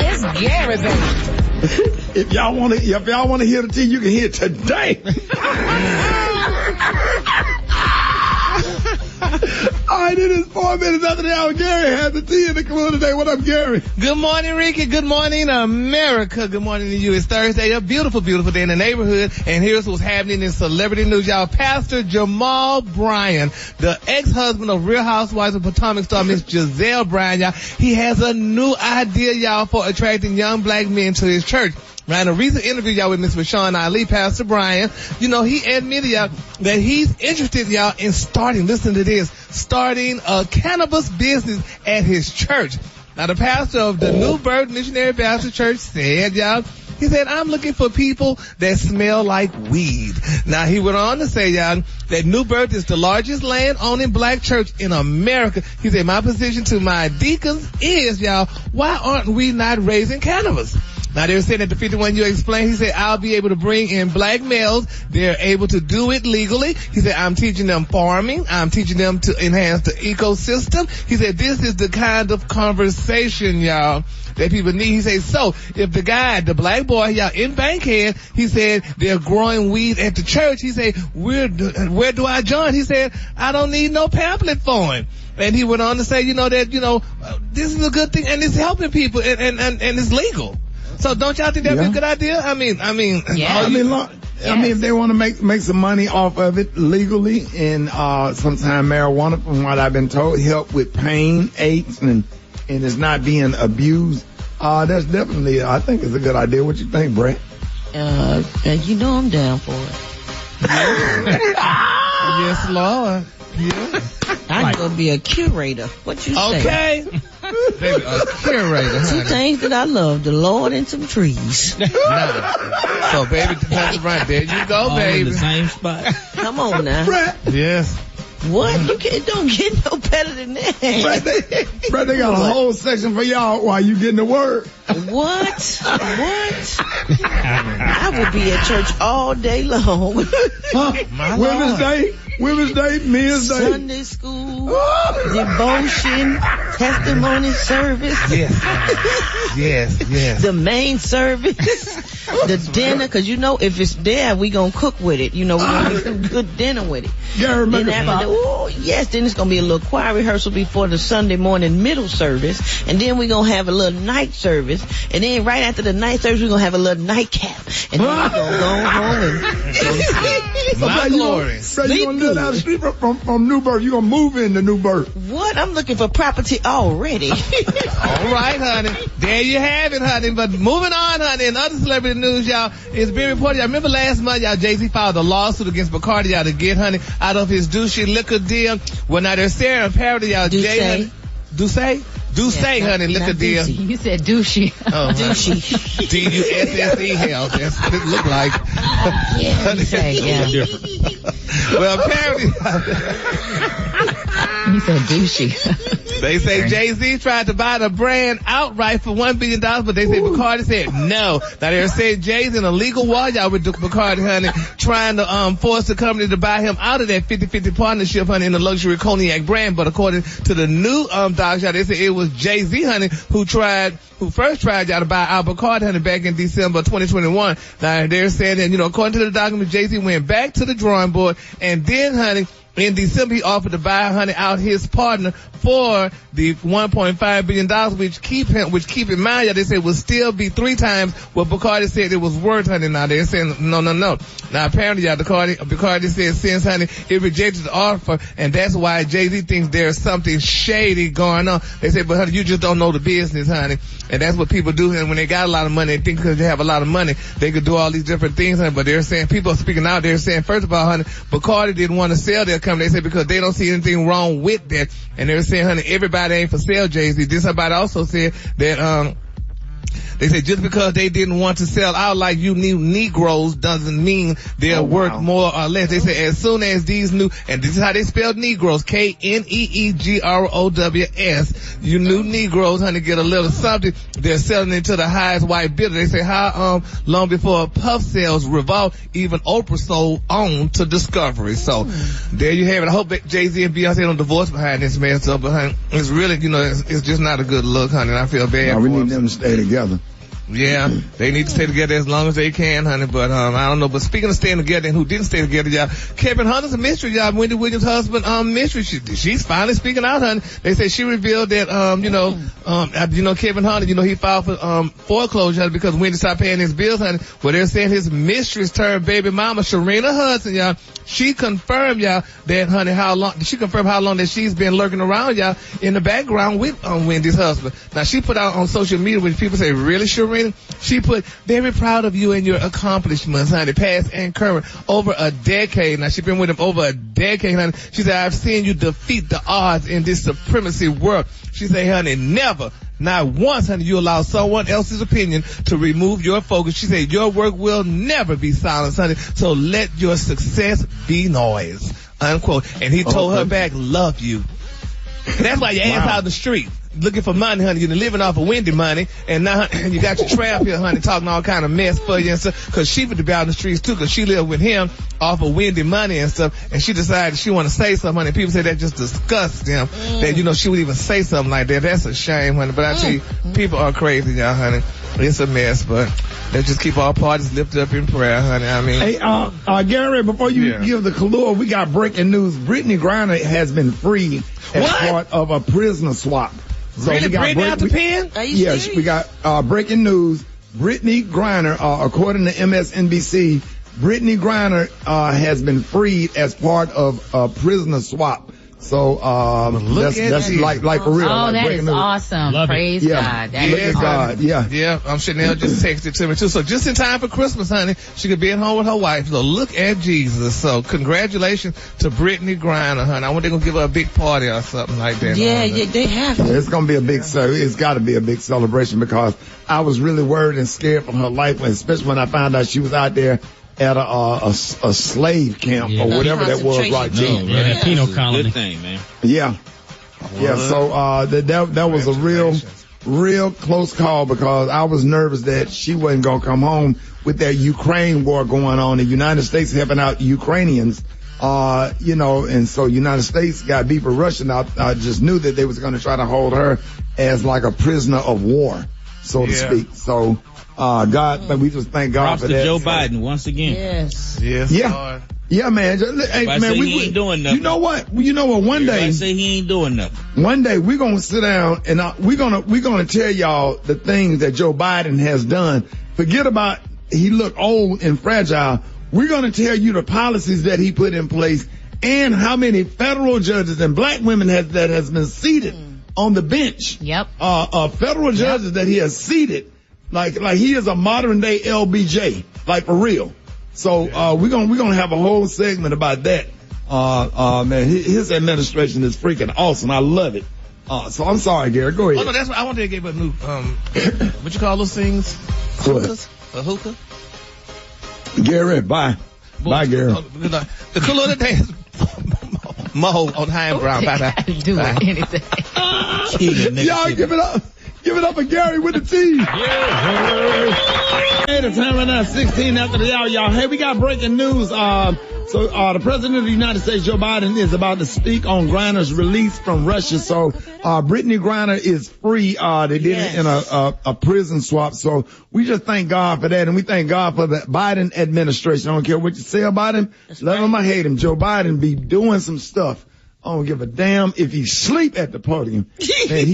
It's Gary, baby. If y'all want to hear the tea, you can hear it today. All right, it is 4 minutes after the hour. Gary has the tea in the club today. What up, Gary? Good morning, Ricky. Good morning, America. Good morning to you. It's Thursday, a beautiful, beautiful day in the neighborhood. And here's what's happening in celebrity news, y'all. Pastor Jamal Bryan, the ex-husband of Real Housewives of Potomac star Miss Giselle Bryan, y'all. He has a new idea, y'all, for attracting young black men to his church. Right, in a recent interview, y'all, with Miss Rashawn Ali, Pastor Bryan, he admitted, y'all, that he's interested, y'all, in starting a cannabis business at his church. Now, the pastor of the New Birth Missionary Baptist Church said, y'all, he said, I'm looking for people that smell like weed. Now, he went on to say, y'all, that New Birth is the largest land-owning black church in America. He said, my position to my deacons is, y'all, why aren't we not raising cannabis? Now, they were saying at the 51U explained, he said, I'll be able to bring in black males. They're able to do it legally. He said, I'm teaching them farming. I'm teaching them to enhance the ecosystem. He said, this is the kind of conversation, y'all, that people need. He said, so if the black boy, y'all, in Bankhead, he said, they're growing weed at the church. He said, where do I join? He said, I don't need no pamphlet for him. And he went on to say, this is a good thing and it's helping people and it's legal. So don't y'all think that'd be a good idea? I mean, if they want to make some money off of it legally, and sometimes marijuana, from what I've been told, help with pain, aches, and it's not being abused. That's definitely, I think it's a good idea. What you think, Brett? I'm down for it. Yes, Lord. Yeah. I'm gonna be a curator. What you say? Okay. Baby, a curator, honey. Two things that I love, the Lord and some trees. So, baby, Pastor Bryan, there you go, all baby. in the same spot. Come on now. Brett. Yes. What? It don't get no better than that. Brett, they got a whole section for y'all while you getting the word. What? I would be at church all day long. Women's Day, Men's Day, Sunday school, devotion, testimony service. Yes. The main service, the dinner, because if it's there, we gonna cook with it. We're gonna do some good dinner with it. Yeah, remember. Then it's gonna be a little choir rehearsal before the Sunday morning middle service, and then we're gonna have a little night service, and then right after the night service, we're gonna have a little nightcap, and then we're gonna go home and go to sleep. My glory. So you gonna live down the street from New Birth. You gonna move into New Birth. What? I'm looking for property already. All right, honey. There you have it, honey. But moving on, honey, in other celebrity news, y'all, it's been reported. Y'all remember last month, y'all, Jay-Z filed a lawsuit against Bacardi, y'all, to get, honey, out of his douchey liquor deal. Well, now they're saying, apparently, y'all, Jay, honey. Doucey, honey, liquor deal. You said douchey. Oh, douchey. D-U-S-S-E, hell. That's what it looked like. Yeah. Well, apparently. You said douchey. They say Jay-Z tried to buy the brand outright for $1 billion, but they say Bacardi said no. Now they're saying Jay's in a legal war, y'all, with Bacardi, honey, trying to force the company to buy him out of that 50-50 partnership, honey, in the luxury cognac brand. But according to the new docs, y'all, they say it was Jay-Z, honey, who first tried, y'all, to buy out Bacardi, honey, back in December 2021. Now they're saying that, according to the document, Jay-Z went back to the drawing board, and then, honey, in December, he offered to buy, honey, out his partner for the $1.5 billion, which keep in mind, y'all, they said would still be 3 times what Bacardi said it was worth, honey. Now they're saying no. Now apparently, y'all, Bacardi said since, honey, it rejected the offer, and that's why Jay-Z thinks there's something shady going on. They said, but honey, you just don't know the business, honey. And that's what people do, and when they got a lot of money, they think because they have a lot of money, they could do all these different things, honey. But they're saying, people are speaking out, they're saying, first of all, honey, Bacardi didn't want to sell their company. They said because they don't see anything wrong with that. And they're saying, honey, everybody ain't for sale, Jay-Z. Then somebody also said that, they said just because they didn't want to sell out like you new Negroes doesn't mean they're worth more or less. They said as soon as these new, and this is how they spelled Negroes, K-N-E-E-G-R-O-W-S, you new Negroes, honey, get a little something, they're selling it to the highest white bidder. They say how long before Puff sales Revolve, even Oprah sold on to Discovery. So there you have it. I hope that Jay-Z and Beyonce don't divorce behind this man stuff, but honey, it's really, it's just not a good look, honey, and I feel bad for we need them to stay together. Yeah, they need to stay together as long as they can, honey. But I don't know. But speaking of staying together and who didn't stay together, y'all, Kevin Hunter's a mystery, y'all. Wendy Williams' husband, mystery. She's finally speaking out, honey. They say she revealed that, Kevin Hunter, he filed for foreclosure, honey, because Wendy stopped paying his bills, honey. Well, they're saying his mistress turned baby mama, Sharina Hudson, y'all. She confirmed, y'all, that, honey, how long that she's been lurking around, y'all, in the background with Wendy's husband. Now, she put out on social media, when people say, really, Sharina? She put, very proud of you and your accomplishments, honey, past and current, over a decade. Now, she's been with him over a decade, honey. She said, I've seen you defeat the odds in this supremacy work. She said, honey, never, not once, honey, you allow someone else's opinion to remove your focus. She said, your work will never be silenced, honey, so let your success be noise, unquote. And he told her back, love you. And that's why your ass out the street. Looking for money, honey. You're living off of Wendy money, and now you got your trap here, honey, talking all kind of mess for you and stuff. Cause she would be out in the streets too, cause she lived with him off of Wendy money and stuff. And she decided she want to say something, honey. People say that just disgusts them. That she would even say something like that. That's a shame, honey. But I tell you, people are crazy, y'all, honey. It's a mess, but let's just keep all parties lifted up in prayer, honey. I mean, hey, Gary, before you give the color, we got breaking news. Brittany Griner has been freed as part of a prisoner swap. So really, Brittany out the pen? Are you serious? We got breaking news. Brittany Griner, according to MSNBC, Brittany Griner has been freed as part of a prisoner swap. So that's like for real. Oh, like that is awesome. Love Praise it. God. That Look is at God. Yeah, Chanel just texted to me too. So just in time for Christmas, honey, she could be at home with her wife. So look at Jesus. So congratulations to Brittany Griner, honey. I wonder they're gonna give her a big party or something like that. Yeah, they have to. It's gonna be a big it's gotta be a big celebration, because I was really worried and scared for her life, especially when I found out she was out there at a slave camp or whatever that was, right? That penal colony. Good thing, man. Yeah. So that was a real close call, because I was nervous that she wasn't gonna come home with that Ukraine war going on. The United States helping out Ukrainians, and so United States got beef with Russia. I just knew that they was gonna try to hold her as like a prisoner of war, so to speak. So. But we just thank God Props for to that. Joe Biden once again. Yes. Yeah. Lord. Yeah, man. Hey, man, we ain't doing nothing. You know what? One day, say he ain't doing nothing. One day we're gonna sit down and we're gonna tell y'all the things that Joe Biden has done. Forget about he looked old and fragile. We're gonna tell you the policies that he put in place and how many federal judges and black women that has been seated on the bench. Yep. Federal judges that he has seated. Like he is a modern day LBJ, like for real. So, we're gonna have a whole segment about that. Man, his administration is freaking awesome. I love it. So I'm sorry, Gary, go ahead. Oh no, that's what I wanted to give a new, what you call those things? Hookahs? A hookah? Gary, bye. Bye, Gary. The cool of the day is Mo on High and Brown. Bye. Do anything. Y'all give it up. Give it up for Gary with the T. Yeah. Hey, the time right now, 16 after the hour, y'all. Hey, we got breaking news. So the president of the United States, Joe Biden, is about to speak on Griner's release from Russia. So, Brittany Griner is free. They did it in a prison swap. So we just thank God for that. And we thank God for the Biden administration. I don't care what you say about him. Love him or hate him. Joe Biden be doing some stuff. I don't give a damn if he sleep at the podium. Man,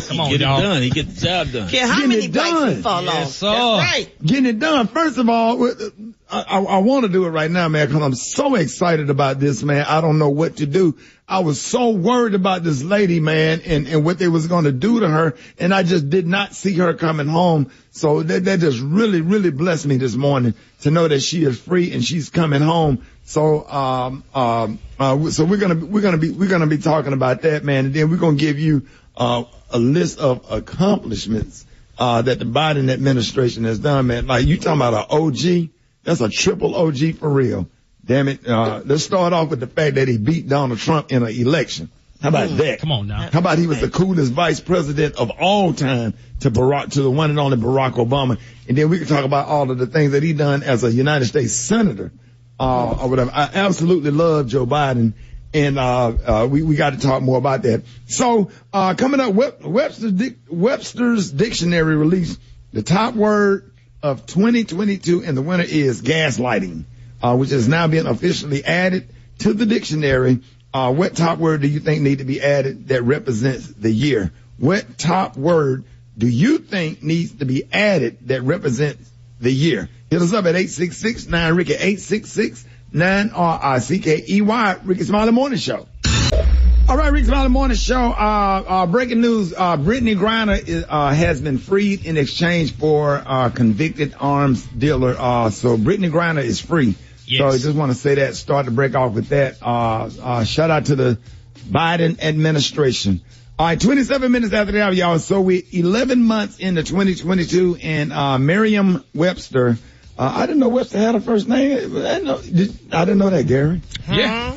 Come on, y'all. He get the job done. Care how many bikes he fall off. That's right. Getting it done. First of all, I want to do it right now, man, because I'm so excited about this, man. I don't know what to do. I was so worried about this lady, man, and what they was going to do to her, and I just did not see her coming home. So that just really, really blessed me this morning to know that she is free and she's coming home. So, so we're gonna be talking about that, man, and then we're gonna give you a list of accomplishments that the Biden administration has done, man. Like you talking about an OG, that's a triple OG for real. Damn it. Let's start off with the fact that he beat Donald Trump in an election. How about that? Come on now. How about he was the coolest vice president of all time to the one and only Barack Obama. And then we can talk about all of the things that he done as a United States senator, or whatever. I absolutely love Joe Biden. And, we got to talk more about that. So, coming up, Webster's Dictionary released The top word of 2022 and the winner is gaslighting, which is now being officially added to the dictionary. What top word do you think need to be added that represents the year? What top word do you think needs to be added that represents the year? Hit us up at 866-9-RICKY, 866-9-RICKEY, Rickey Smiley Morning Show. All right, Rickey Smiley Morning Show. Breaking news, Brittany Griner has been freed in exchange for convicted arms dealer. So Brittany Griner is free. Yes. So I just want to say that, start to break off with that. Shout out to the Biden administration. All right, 27 minutes after the hour, y'all. So we 11 months into 2022, and Merriam-Webster. I didn't know Webster had a first name. I didn't know that, Gary. Yeah.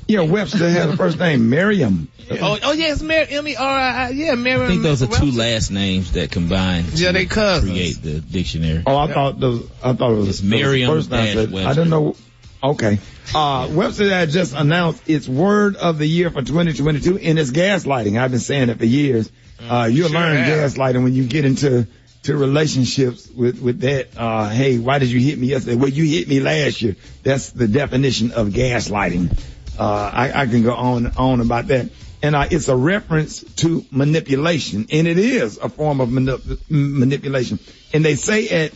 Yeah, Webster had a first name, Merriam. Oh yes, M-E-R-I-I. Yeah, Merriam. I think those are two last names that combine. Yeah, they cousins. Create the dictionary. Oh, I thought it was Merriam. First name. I didn't know. Okay. Webster had just announced its word of the year for 2022, and it's gaslighting. I've been saying it for years. You'll learn gaslighting when you get into relationships with that. Hey, why did you hit me yesterday? Well, you hit me last year. That's the definition of gaslighting. I can go on about that. And it's a reference to manipulation, and it is a form of manipulation. And they say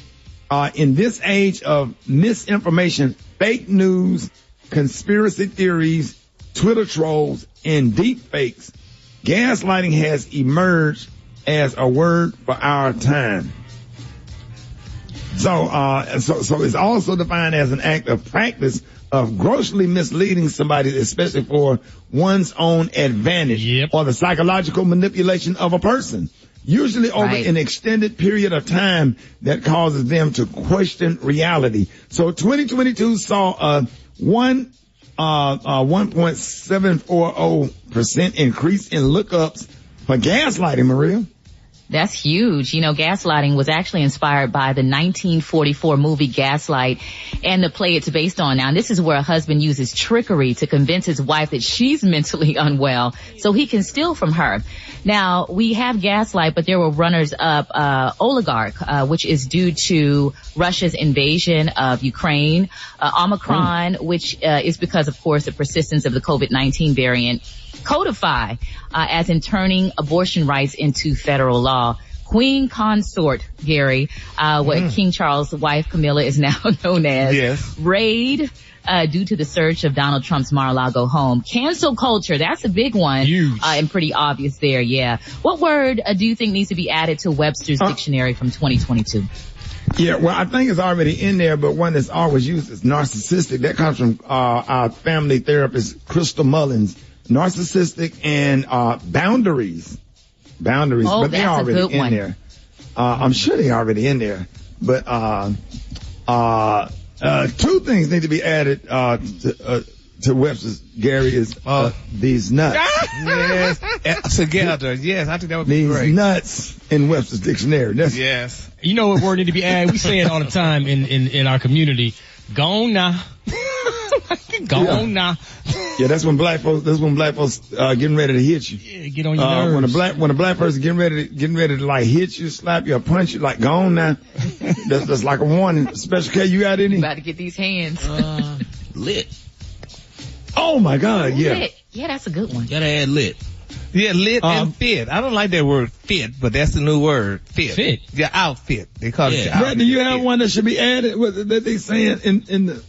in this age of misinformation, fake news, conspiracy theories, Twitter trolls, and deep fakes, gaslighting has emerged as a word for our time. So it's also defined as an act of practice of grossly misleading somebody, especially for one's own advantage, or the psychological manipulation of a person, usually over an extended period of time that causes them to question reality. So 2022 saw a 1.740% increase in lookups for gaslighting, Maria. That's huge. You know, gaslighting was actually inspired by the 1944 movie Gaslight and the play it's based on. Now, this is where a husband uses trickery to convince his wife that she's mentally unwell so he can steal from her. Now, we have gaslight, but there were runners-up, oligarch, which is due to Russia's invasion of Ukraine, Omicron, which is because, of course, the persistence of the COVID-19 variant. Codify, as in turning abortion rights into federal law. Queen Consort, Gary, what King Charles' wife Camilla is now known as. Yes. Raid, due to the search of Donald Trump's Mar-a-Lago home. Cancel culture, that's a big one. Huge. And pretty obvious there, yeah. What word do you think needs to be added to Webster's dictionary from 2022? Yeah, well, I think it's already in there, but one that's always used is narcissistic. That comes from our family therapist, Crystal Mullins. Narcissistic and boundaries. Oh, but they're already in there. I'm sure they're already in there. But two things need to be added to Webster's, Gary, is these nuts. Yes, together. Yes, I think that would be great. These nuts in Webster's dictionary. Yes. You know what word need to be added? We say it all the time in our community. Gone now. Gone now. Yeah, that's when black folks getting ready to hit you. Yeah, get on your nerves. When a black person getting ready to like hit you, slap you, or punch you, like gone now. that's like a warning. Special K, you got any? About to get these hands. Lit. Oh my God, yeah. Lit. Yeah, that's a good one. Gotta add lit. Yeah, lit and fit. I don't like that word fit, but that's the new word. Fit. Your outfit. They call it your outfit. Brett, do you have one that should be added that they saying in the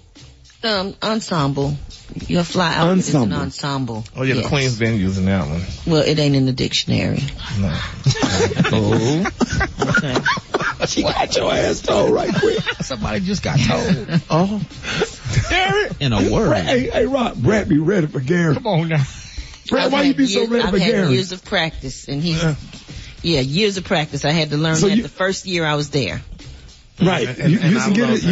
ensemble? Your fly outfit is an ensemble. Oh yeah, the Queen's been using that one. Well, it ain't in the dictionary. No. Oh. Okay. She got your ass told right quick. Somebody just got told. Oh. Gary. In a word. Hey, Rob, Brett, be ready for Gary. Come on now. Brett, why you be so ready for Gary? I've had years of practice, and years of practice. I had to learn that the first year I was there. Right. You can get it.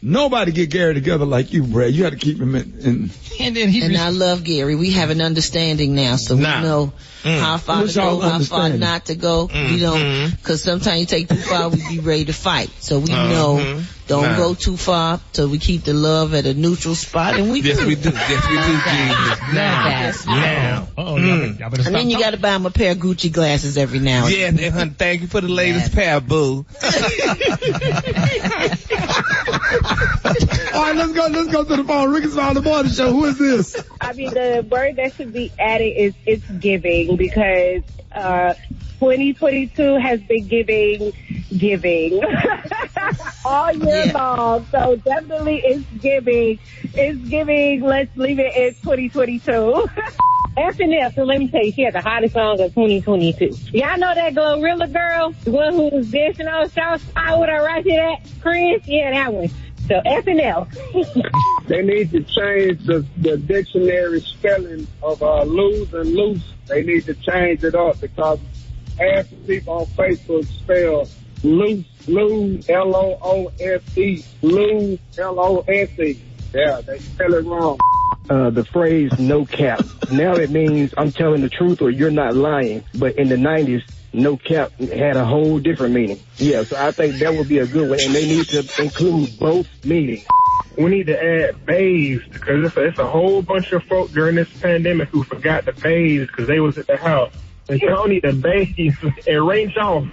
Nobody get Gary together like you, Brad. You had to keep him in. And then And I love Gary. We have an understanding now, so we know how far What's to go, y'all how far understanding? not to go. We don't, because sometimes you take too far, we be ready to fight. So we know don't go too far, so we keep the love at a neutral spot, and we Yes, do. we do. Yes, we do, Jesus. Now. Y'all better stop And then you got to buy him a pair of Gucci glasses every now and Yeah, and honey, thank you for the latest pair, boo. All right, let's go to the phone. Rickey Smiley, the morning show. Who is this? I mean, the word that should be added is it's giving, because 2022 has been giving all year long. So definitely it's giving. It's giving. Let's leave it in 2022. SNL, so let me tell you, she had the hottest song of 2022. Y'all know that Glorilla girl? The one who was dancing on South Side with her right here, Chris? Yeah, that one. So SNL. They need to change the dictionary spelling of lose and loose. They need to change it up, because half the people on Facebook spell loose, L-O-O-S-E, lose, L-O-S-E. Yeah, they spell it wrong. The phrase no cap. Now it means I'm telling the truth or you're not lying. But in the 90s, no cap had a whole different meaning. Yeah, so I think that would be a good one, and they need to include both meanings. We need to add bathes, because it's a whole bunch of folk during this pandemic who forgot to bathe because they was at the house. And you don't need to bathe and range off.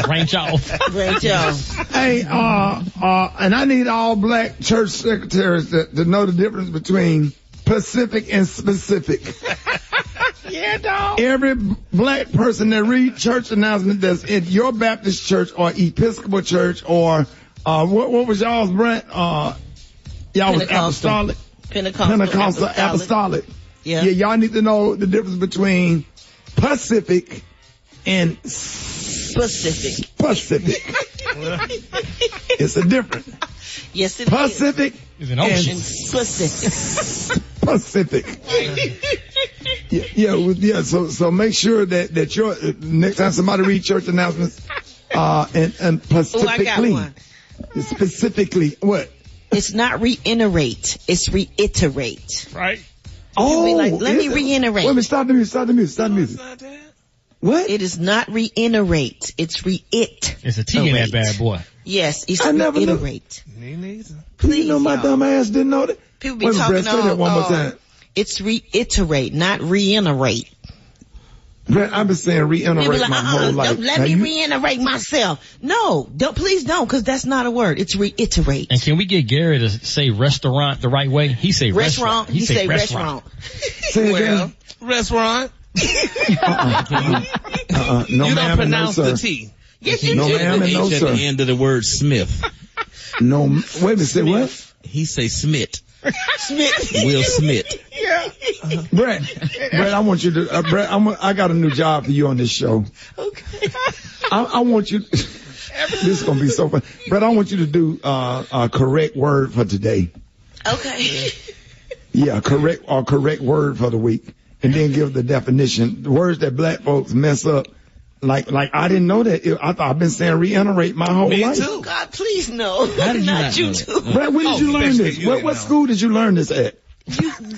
Range off. Range off. Hey, and I need all black church secretaries to know the difference between Pacific and specific. Yeah, dog. Every black person that read church announcement that's in your Baptist church or Episcopal church or what was y'all's, Brent? Y'all was apostolic. Pentecostal apostolic. Yeah, y'all need to know the difference between Pacific and specific. It's a difference. Yes, it Pacific is an ocean. And specific. Pacific. Yeah. So make sure that your next time somebody read church announcements, and specifically, I got one. Specifically, what? It's not reiterate. It's reiterate. Right. Oh, be like, let me reiterate. Wait a minute, stop the music. What? It is not reiterate. It's reiterate. It's a T in that bad boy. Yes, it's I never reiterate. Me neither. Please, you know my dumb ass didn't know that. People be talking Brett, say that one more time. It's reiterate, not reiterate. Brett, I've been saying reiterate my whole life. Don't let me reiterate myself. No, please don't, because that's not a word. It's reiterate. And can we get Gary to say restaurant the right way? He say restaurant. He say restaurant. Say again. Restaurant. No, you don't pronounce no, the T. Yes, you no, do. ma'am, and no, H at sir. the end of the word Smith. No, wait a minute, say what? He say Smith. Smith. Will Smith. Yeah. Brett, I want you to, Brett, I got a new job for you on this show. Okay. I want you, this is going to be so fun. Brett, I want you to do a correct word for today. Okay. Yeah, correct word for the week. And then give the definition. The words that black folks mess up. Like I didn't know that. I thought I've been saying reiterate my whole life. Me too. God, please no. How did you not not you know too. Brett, when did you learn this? What school did you learn this at?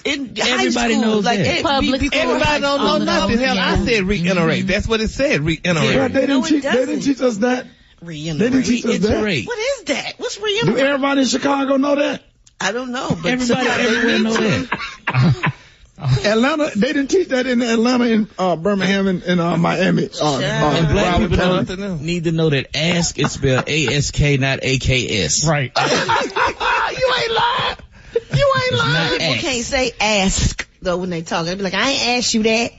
In Everybody high school, knows like that. Public before school. Everybody don't know nothing. Hell, I Yeah. said reiterate. That's what it said, reiterate. Brett, they No, didn't teach us that. reiterate. They didn't teach us that. Reiterate. What is that? What's Do reiterate? everybody in Chicago know that? I don't know, but Everybody sometimes they everywhere need know to. that. Atlanta, they didn't teach that in Atlanta, in Birmingham, and Miami. And black Robert people Johnson. need to know that ask is spelled A-S-K, not A-K-S. Right. You ain't lying. You ain't lying. not People ask. can't say ask though when they talk. They be like, I ain't asked you that.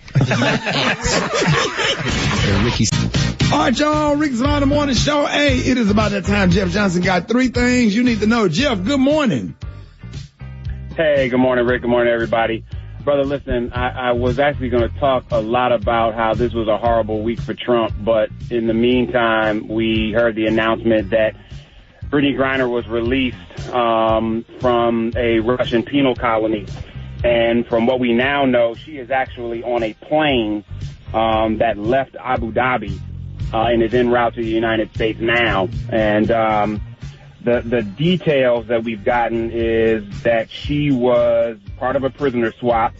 Rickey. All right, y'all. Rickey Smiley Morning Show. Hey, it is about that time. Jeff Johnson got 3 things you need to know. Jeff, good morning. Hey, good morning, Rick. Good morning, everybody. Brother, listen, I was actually going to talk a lot about how this was a horrible week for Trump, but in the meantime, we heard the announcement that Brittany Griner was released from a Russian penal colony. And from what we now know, she is actually on a plane that left Abu Dhabi and is en route to the United States now. And the details that we've gotten is that she was part of a prisoner swap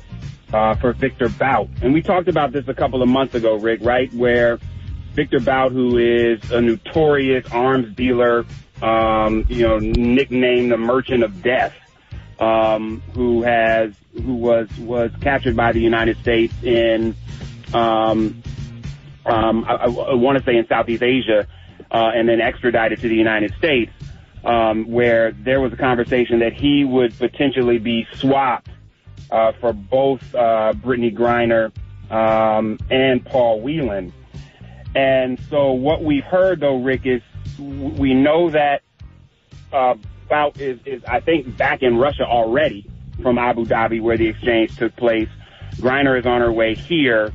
for Victor Bout. And we talked about this a couple of months ago, Rick, right? Where Victor Bout, who is a notorious arms dealer, nicknamed the Merchant of Death, who was captured by the United States in, I want to say in Southeast Asia, and then extradited to the United States, where there was a conversation that he would potentially be swapped for both Brittany Griner and Paul Whelan. And so what we've heard, though, Rick, is we know that Bout is, I think, back in Russia already from Abu Dhabi, where the exchange took place. Griner is on her way here.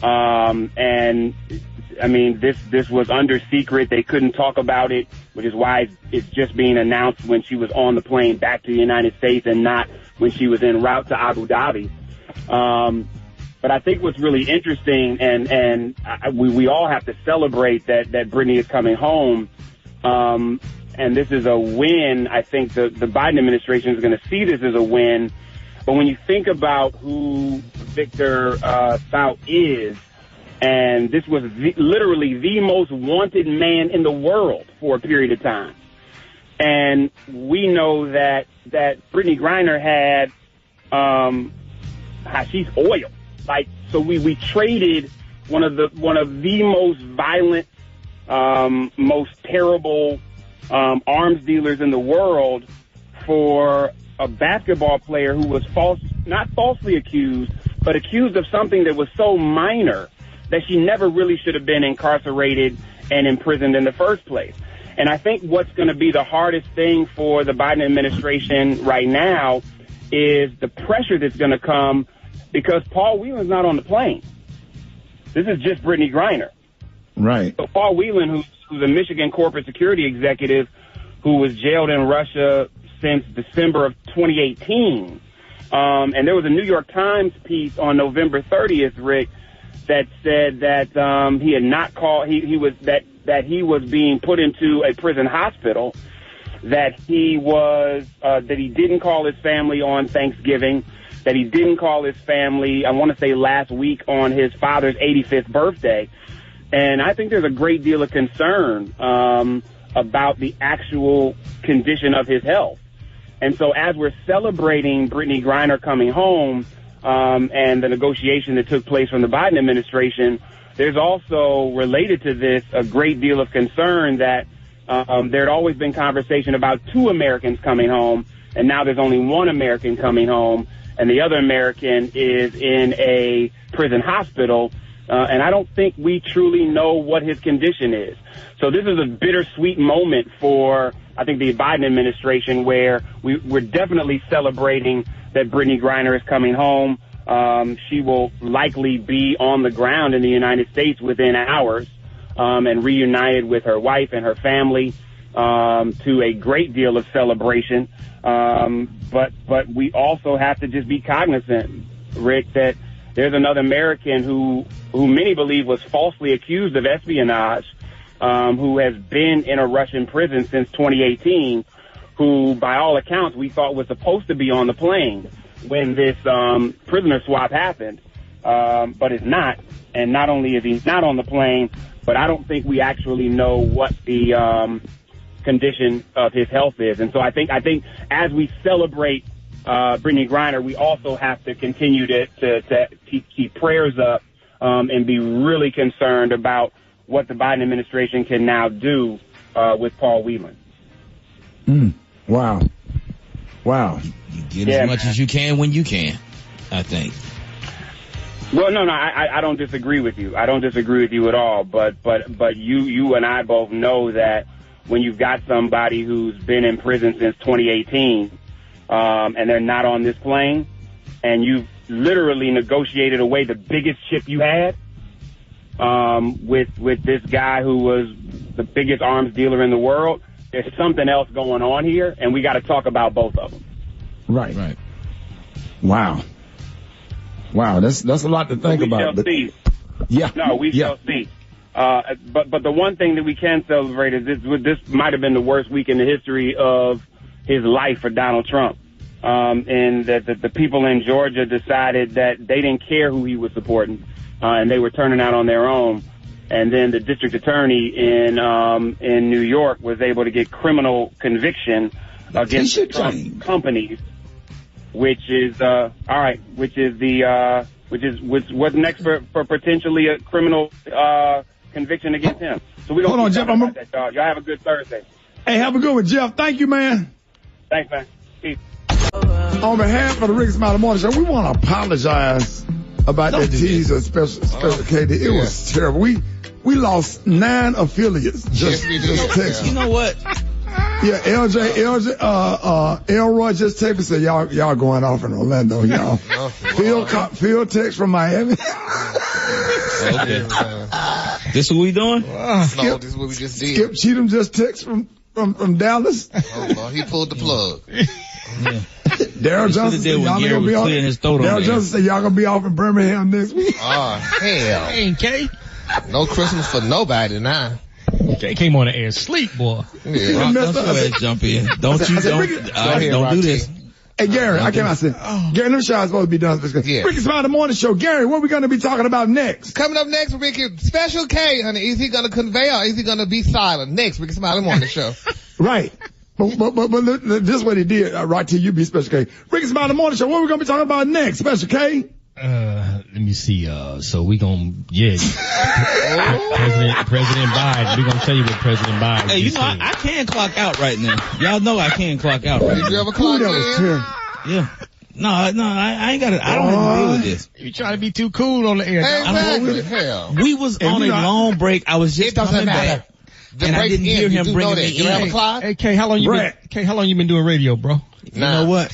And, I mean, this was under secret. They couldn't talk about it, which is why it's just being announced when she was on the plane back to the United States and not when she was en route to Abu Dhabi. But I think what's really interesting, and we all have to celebrate that Brittany is coming home. And this is a win. I think the Biden administration is going to see this as a win. But when you think about who Victor Bout is, and this was literally the most wanted man in the world for a period of time. And we know that Brittany Griner had, she's oil. Like, so we traded one of the most violent, most terrible, arms dealers in the world for a basketball player who was not falsely accused, but accused of something that was so minor that she never really should have been incarcerated and imprisoned in the first place. And I think what's going to be the hardest thing for the Biden administration right now is the pressure that's going to come because Paul Whelan's not on the plane. This is just Brittany Griner. Right. So Paul Whelan, who's a Michigan corporate security executive who was jailed in Russia since December of 2018. And there was a New York Times piece on November 30th, Rick, that said that he had not called. He was being put into a prison hospital. That he didn't call his family on Thanksgiving. That he didn't call his family, I want to say last week, on his father's 85th birthday. And I think there's a great deal of concern about the actual condition of his health. And so as we're celebrating Brittany Griner coming home, and the negotiation that took place from the Biden administration, there's also, related to this, a great deal of concern that there had always been conversation about 2 Americans coming home, and now there's only 1 American coming home, and the other American is in a prison hospital, and I don't think we truly know what his condition is. So this is a bittersweet moment for, I think, the Biden administration, where we're definitely celebrating that Brittany Griner is coming home. She will likely be on the ground in the United States within hours, and reunited with her wife and her family, to a great deal of celebration. But we also have to just be cognizant, Rick, that there's another American who many believe was falsely accused of espionage, who has been in a Russian prison since 2018, who, by all accounts, we thought was supposed to be on the plane when this prisoner swap happened, but is not. And not only is he not on the plane, but I don't think we actually know what the condition of his health is. And so I think as we celebrate Brittany Griner, we also have to continue to keep prayers up and be really concerned about what the Biden administration can now do with Paul Whelan. Wow. You get as much as you can when you can, I think. Well, no, I don't disagree with you. I don't disagree with you at all. But you and I both know that when you've got somebody who's been in prison since 2018, and they're not on this plane, and you've literally negotiated away the biggest chip you had, with this guy who was the biggest arms dealer in the world, there's something else going on here, and we got to talk about both of them. Right. Wow, that's a lot to think about. Shall see. Yeah. No, we shall see. But the one thing that we can celebrate is this might have been the worst week in the history of his life for Donald Trump. And that the people in Georgia decided that they didn't care who he was supporting, and they were turning out on their own. And then the district attorney in New York was able to get criminal conviction against Trump companies, which is what's next for potentially a criminal conviction against him. So we don't hold on, Jeff. about that, dog. Y'all have a good Thursday. Hey, have a good one, Jeff. Thank you, man. Thanks, man. Peace. On behalf of the Rickey Smiley Morning Show, we want to apologize about that teaser special K. It was terrible. We lost 9 affiliates. Just text. You know what? Yeah, Elroy just texted and said, y'all going off in Orlando, y'all. Phil text from Miami. Okay. This what we doing? No, this is what we just did. Skip Cheatham just text from Dallas. Oh, Lord, he pulled the plug. Yeah. Daryl Johnson said, y'all gonna be off. Daryl Johnson said, y'all gonna be off in Birmingham next week. Oh, hell. Ain't K. No Christmas for nobody now. K came on the air sleep, boy. Yeah. Rock, don't go ahead, jump in. Don't do this. Hey, Gary, I came out and said, Gary, them shows supposed to be done. Yeah. Rickey Smiley Morning Show. Gary, what are we going to be talking about next? Coming up next, Rickey, Special K, honey. Is he going to convey or is he going to be silent? Next, Rickey Smiley Morning Show. Right. But this is what he did, right till you be Special K. Rickey Smiley Morning Show. What are we going to be talking about next, Special K? Let me see. So we gonna, President Biden. We gonna tell you what President Biden. Hey, you know, I can clock out right now. Y'all know I can clock out right now. Did you ever clock in? Yeah. No, I ain't got it. I don't have to deal with this. You trying to be too cool on the air. Exactly. Hell. We was on a long break. I was just coming back. And I didn't hear him bringing me in. Hey, K, how long you been doing radio, bro? You know what?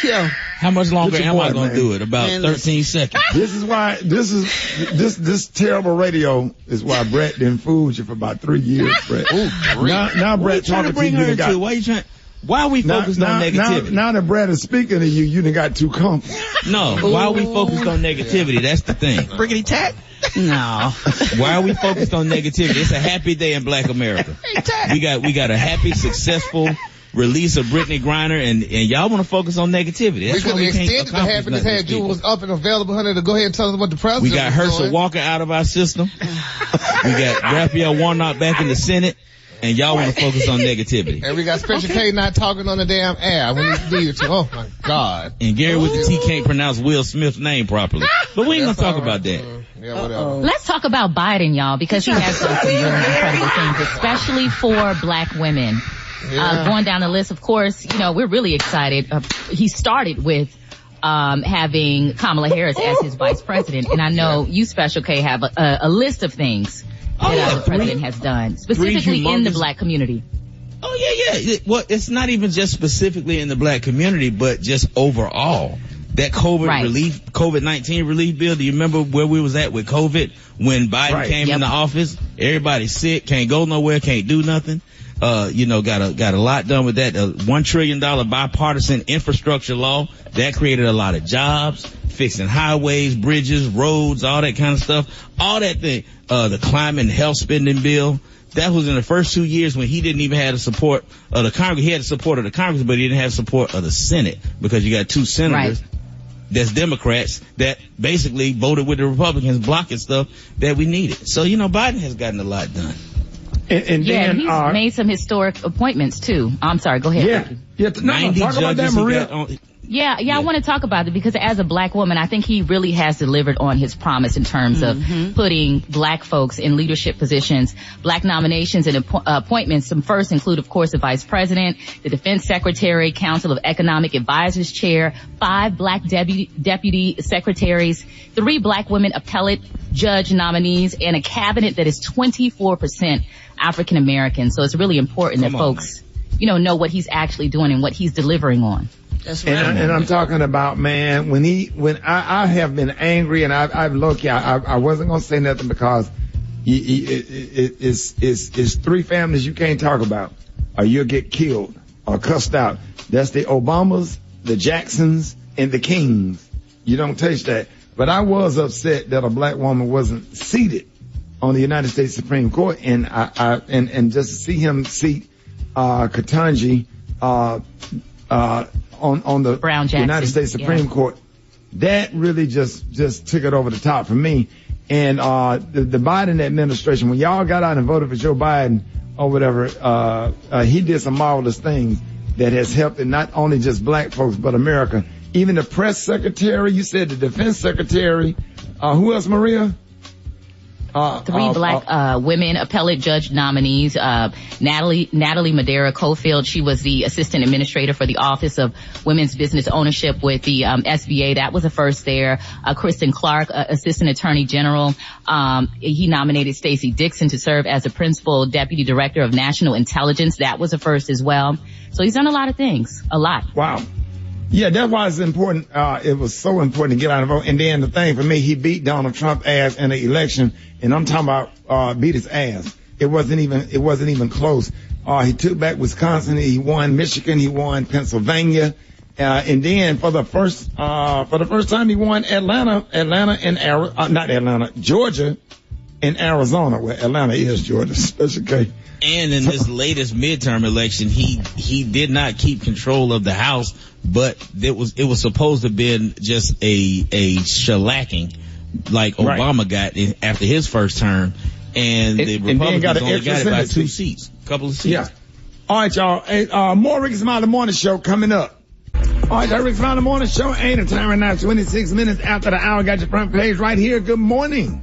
Yo, how much longer am I going to do it? About 13 seconds. This is why, this terrible radio is why Brett didn't fool you for about 3 years, Brett. Ooh, now Brett talking to you. Why are we focused on negativity? Now that Brett is speaking to you done got too comfortable. No, why are we focused on negativity? That's the thing. Brickety tat? No. Why are we focused on negativity? It's a happy day in Black America. We got a happy, successful release of Brittany Griner, and y'all want to focus on negativity. That's why we can't accomplish the happiness had you was up and available, honey, to go ahead and tell us what the president We got Herschel Walker out of our system. We got Raphael Warnock back in the Senate, and y'all want to focus on negativity. And we got Special K not talking on the damn air when he's needed to. Oh my God. And Gary with the T can't pronounce Will Smith's name properly. But we ain't gonna talk about that. Yeah, whatever. Let's talk about Biden, y'all, because he has done some really incredible things, especially for Black women. Going down the list, of course, you know, we're really excited. He started with having Kamala Harris as his vice president. And I know you, Special K, have a list of things that the president has done, specifically in the Black community. Oh, yeah. Well, it's not even just specifically in the Black community, but just overall. That COVID-19 relief bill, do you remember where we was at with COVID when Biden came into office? Everybody's sick, can't go nowhere, can't do nothing. Got a lot done with that. $1 trillion bipartisan infrastructure law that created a lot of jobs, fixing highways, bridges, roads, all that kind of stuff. All that thing. The climate and health spending bill. That was in the first 2 years when he didn't even have the support of the Congress. He had the support of the Congress, but he didn't have support of the Senate because you got 2 senators that's Democrats that basically voted with the Republicans blocking stuff that we needed. So, you know, Biden has gotten a lot done. And then he's made some historic appointments too. I'm sorry, go ahead. Talk about that, Maria. I want to talk about it because as a Black woman, I think he really has delivered on his promise in terms of putting Black folks in leadership positions. Black nominations and appointments. Some first include, of course, the Vice President, the Defense Secretary, Council of Economic Advisors Chair, 5 Black deputy secretaries, 3 Black women appellate judge nominees, and a cabinet that is 24% African American. So it's really important that folks, know what he's actually doing and what he's delivering on. That's right. And I'm talking about, man, when I have been angry and I've looked, I wasn't going to say nothing because it's 3 families you can't talk about or you'll get killed or cussed out. That's the Obamas, the Jacksons, and the Kings. You don't taste that. But I was upset that a black woman wasn't seated on the United States Supreme Court, and and just to see him seat Ketanji on the Brown Jackson. United States Supreme Court, that really just took it over the top for me. And the Biden administration, when y'all got out and voted for Joe Biden or whatever, he did some marvelous things that has helped not only just black folks but America. Even the press secretary, you said the defense secretary, who else, Maria? Three black women appellate judge nominees. Natalie Madera Cofield, she was the assistant administrator for the Office of Women's Business Ownership with the SBA. That was a first there. Kristen Clark, assistant attorney general. He nominated Stacey Dixon to serve as a principal deputy director of national intelligence. That was a first as well. So he's done a lot of things. A lot. Wow. Yeah, that's why it's important. It was so important to get out and vote. And then the thing for me, he beat Donald Trump ass in the election, and I'm talking about beat his ass. It wasn't even close. He took back Wisconsin, he won Michigan, he won Pennsylvania, and then for the first time he won Georgia and Arizona, where Atlanta is Georgia. That's okay. And in this latest midterm election, he did not keep control of the House, but it was supposed to have been just a shellacking like Obama got after his first term, and the Republicans only got it by 2 seats, a couple of seats. Yeah. All right, y'all. Hey, more Rickey Smiley Morning Show coming up. All right, that Rickey Smiley Morning Show ain't a time right now. 26 minutes after the hour. Got your front page right here. Good morning.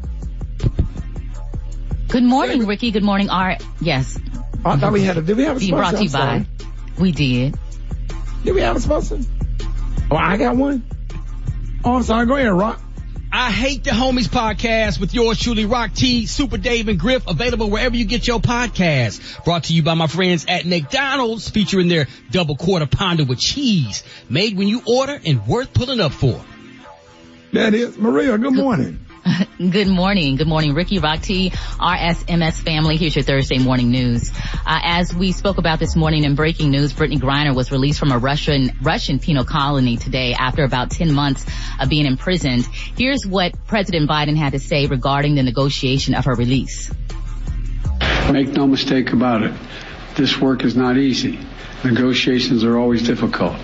Good morning, Rickey. Good morning, Art. Yes. I thought did we have a sponsor? Brought to you by. We did. Did we have a sponsor? Oh, I got one. Oh, I'm sorry. Go ahead, Rock. I Hate the Homies podcast with yours truly, Rock T, Super Dave, and Griff, available wherever you get your podcasts. Brought to you by my friends at McDonald's, featuring their double quarter pounder with cheese. Made when you order and worth pulling up for. That is. Maria, good morning. Good morning. Good morning, Rickey, Rock T, RSMS family. Here's your Thursday morning news. As we spoke about this morning in breaking news, Brittany Griner was released from a Russian penal colony today after about 10 months of being imprisoned. Here's what President Biden had to say regarding the negotiation of her release. Make no mistake about it. This work is not easy. Negotiations are always difficult.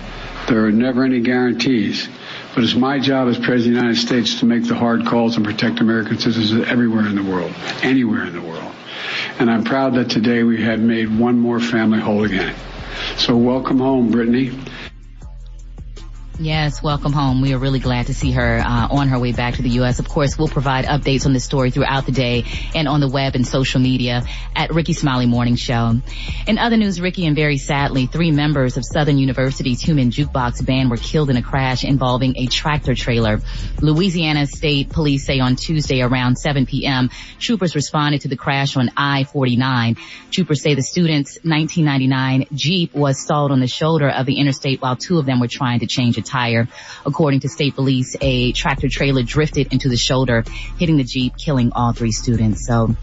There are never any guarantees. But it's my job as President of the United States to make the hard calls and protect American citizens everywhere in the world, anywhere in the world. And I'm proud that today we have made one more family whole again. So welcome home, Brittany. Yes, welcome home. We are really glad to see her on her way back to the U.S. Of course, we'll provide updates on this story throughout the day and on the web and social media at Rickey Smiley Morning Show. In other news, Rickey, and very sadly, 3 members of Southern University's Human Jukebox Band were killed in a crash involving a tractor trailer. Louisiana State Police say on Tuesday around 7 p.m., troopers responded to the crash on I-49. Troopers say the students' 1999 Jeep was stalled on the shoulder of the interstate while 2 of them were trying to change a tire. According to state police, a tractor trailer drifted into the shoulder, hitting the Jeep, killing all 3 students. So,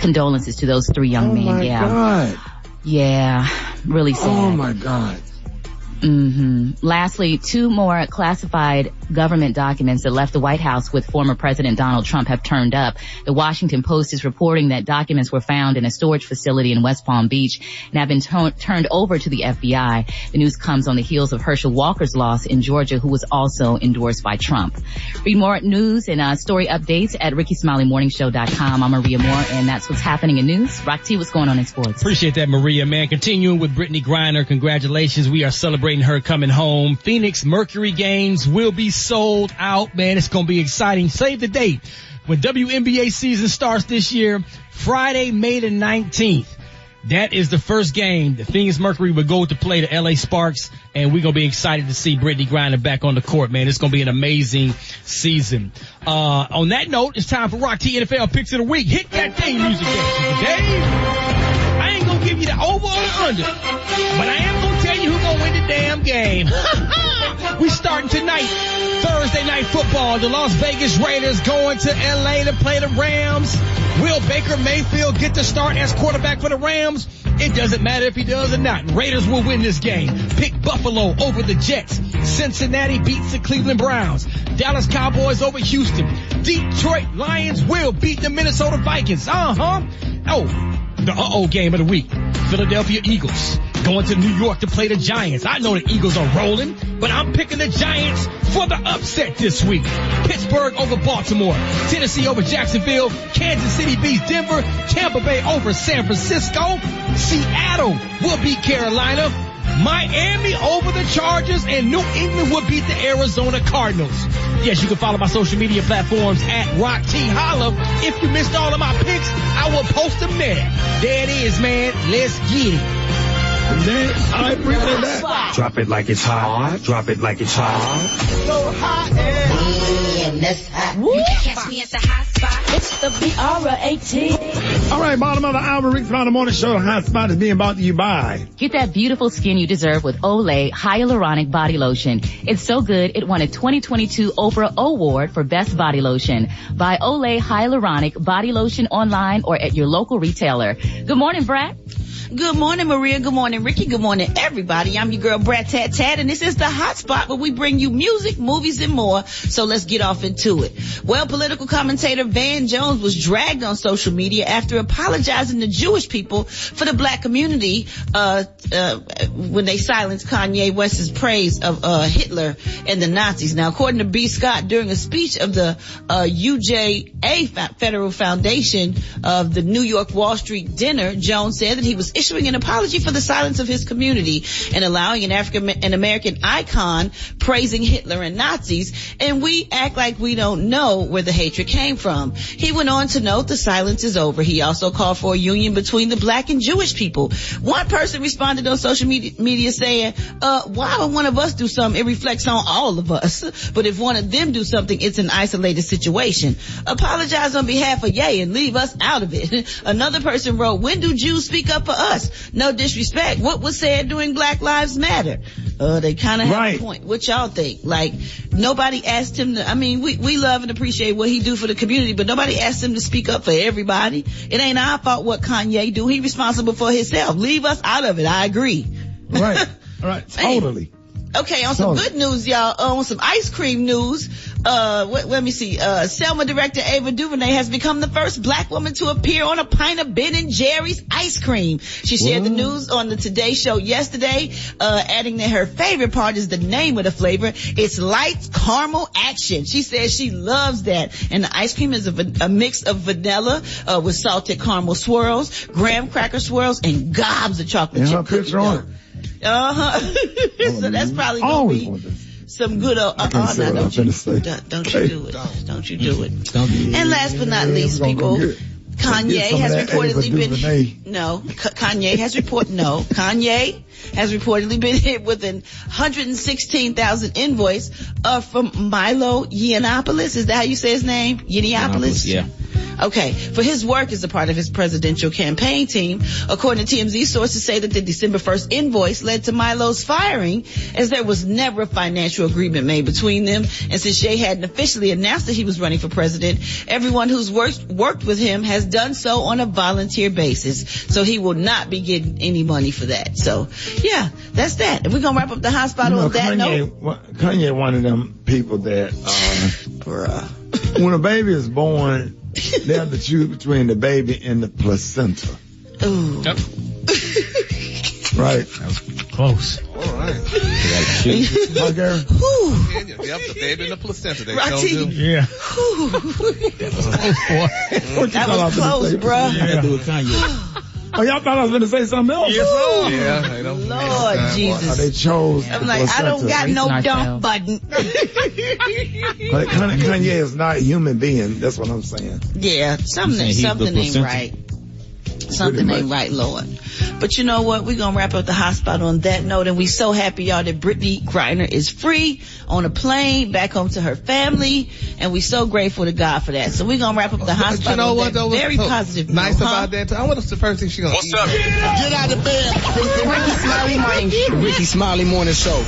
condolences to those 3 young men. Oh my God. Yeah, really sad. Oh my God. Lastly, 2 more classified government documents that left the White House with former President Donald Trump have turned up. The Washington Post is reporting that documents were found in a storage facility in West Palm Beach and have been turned over to the FBI. The news comes on the heels of Herschel Walker's loss in Georgia, who was also endorsed by Trump. Read more news and story updates at RickeySmileyMorningShow.com. I'm Maria Moore, and that's what's happening in news. Rock T, what's going on in sports? Appreciate that, Maria, man. Continuing with Brittany Griner, congratulations. We are celebrating her coming home. Phoenix Mercury games will be sold out, man. It's going to be exciting. Save the date. When WNBA season starts this year, Friday, May the 19th. That is the first game. The Phoenix Mercury will go to play the LA Sparks, and we're going to be excited to see Brittany Griner back on the court, man. It's going to be an amazing season. On that note, it's time for Rock T NFL Picks of the Week. Hit that theme music, Dave. I ain't going to give you the over or the under, but I am going to tell you who's going to win the damn game. We starting tonight. Thursday night football. The Las Vegas Raiders going to LA to play the Rams. Will Baker Mayfield get the start as quarterback for the Rams? It doesn't matter if he does or not. Raiders will win this game. Pick Buffalo over the Jets. Cincinnati beats the Cleveland Browns. Dallas Cowboys over Houston. Detroit Lions will beat the Minnesota Vikings. The game of the week. Philadelphia Eagles going to New York to play the Giants. I know the Eagles are rolling, but I'm picking the Giants for the upset this week. Pittsburgh over Baltimore. Tennessee over Jacksonville. Kansas City beats Denver. Tampa Bay over San Francisco. Seattle will beat Carolina. Miami over the Chargers, and New England will beat the Arizona Cardinals. Yes, you can follow my social media platforms at Rock T Holla. If you missed all of my picks, I will post them there. There it is, man. Let's get it. I appreciate that. Drop it like it's hot. Drop it like it's hot. So hot and that's hot. You can catch me at the hot spot. It's the BR18. All right, bottom of the hour, Rick's Final Morning Show. The hot spot is being brought to you by. Get that beautiful skin you deserve with Olay Hyaluronic Body Lotion. It's so good, it won a 2022 Oprah Award for Best Body Lotion. Buy Olay Hyaluronic Body Lotion online or at your local retailer. Good morning, Brad. Good morning, Maria. Good morning, Ricky. Good morning, everybody. I'm your girl, Brad Tat Tat, and this is the hot spot where we bring you music, movies, and more. So let's get off into it. Well, political commentator Van Jones was dragged on social media after apologizing to Jewish people for the black community when they silenced Kanye West's praise of Hitler and the Nazis. Now, according to B. Scott, during a speech of the UJA Federal Foundation of the New York Wall Street dinner, Jones said that he was issuing an apology for the silence of his community and allowing an American icon praising Hitler and Nazis, and we act like we don't know where the hatred came from. He went on to note the silence is over. He also called for a union between the black and Jewish people. One person responded on social media saying, why would one of us do something? It reflects on all of us. But if one of them do something, it's an isolated situation. Apologize on behalf of Ye and leave us out of it. Another person wrote, when do Jews speak up for us? No disrespect. What was said during Black Lives Matter? They kind of have a point. What y'all think? Like, nobody asked him to, I mean, we love and appreciate what he do for the community, but nobody asked him to speak up for everybody. It ain't our fault what Kanye do. He responsible for himself. Leave us out of it. I agree. Right. All right. Totally. Okay, on some good news, y'all, on some ice cream news, let me see, Selma director Ava DuVernay has become the first black woman to appear on a pint of Ben & Jerry's ice cream. She shared the news on the Today Show yesterday, adding that her favorite part is the name of the flavor. It's light caramel action. She says she loves that. And the ice cream is a mix of vanilla, with salted caramel swirls, graham cracker swirls, and gobs of chocolate chip cookie dough. So that's probably gonna be some good don't you do it. And last but not least, people, Kanye has reportedly been hit with an $116,000 invoice from Milo Yiannopoulos. Is that how you say his name? Yiannopoulos? Yeah. Okay, for his work as a part of his presidential campaign team. According to TMZ, sources say that the December 1st invoice led to Milo's firing, as there was never a financial agreement made between them. And since Ye hadn't officially announced that he was running for president, everyone who's worked with him has done so on a volunteer basis. So he will not be getting any money for that. So, yeah, that's that. And we're going to wrap up the hot spot on that note. Kanye, one of them people that, when a baby is born, they have to choose between the baby and the placenta. Ooh. Yep. Right. That was close. All right. Gary? Yep, the baby and the placenta. They don't do. Yeah. That was close, bro. Yeah. Do it, Kanye. Oh, y'all thought I was going to say something else? Yes, yeah, they don't. Lord Jesus. They chose. I'm like, I don't got no dump button. Kanye is not a human being. That's what I'm saying. Yeah, something ain't right. Something ain't right, Lord. But you know what? We're going to wrap up the hot spot on that note. And we so happy, y'all, that Brittany Griner is free on a plane back home to her family. And we so grateful to God for that. So we're going to wrap up the hot spot on that very positive note. Nice about that. I wonder what's the first thing she's going to eat. What's up? Get out of bed. Rickey Smiley Morning Show. Rickey Smiley Morning Show.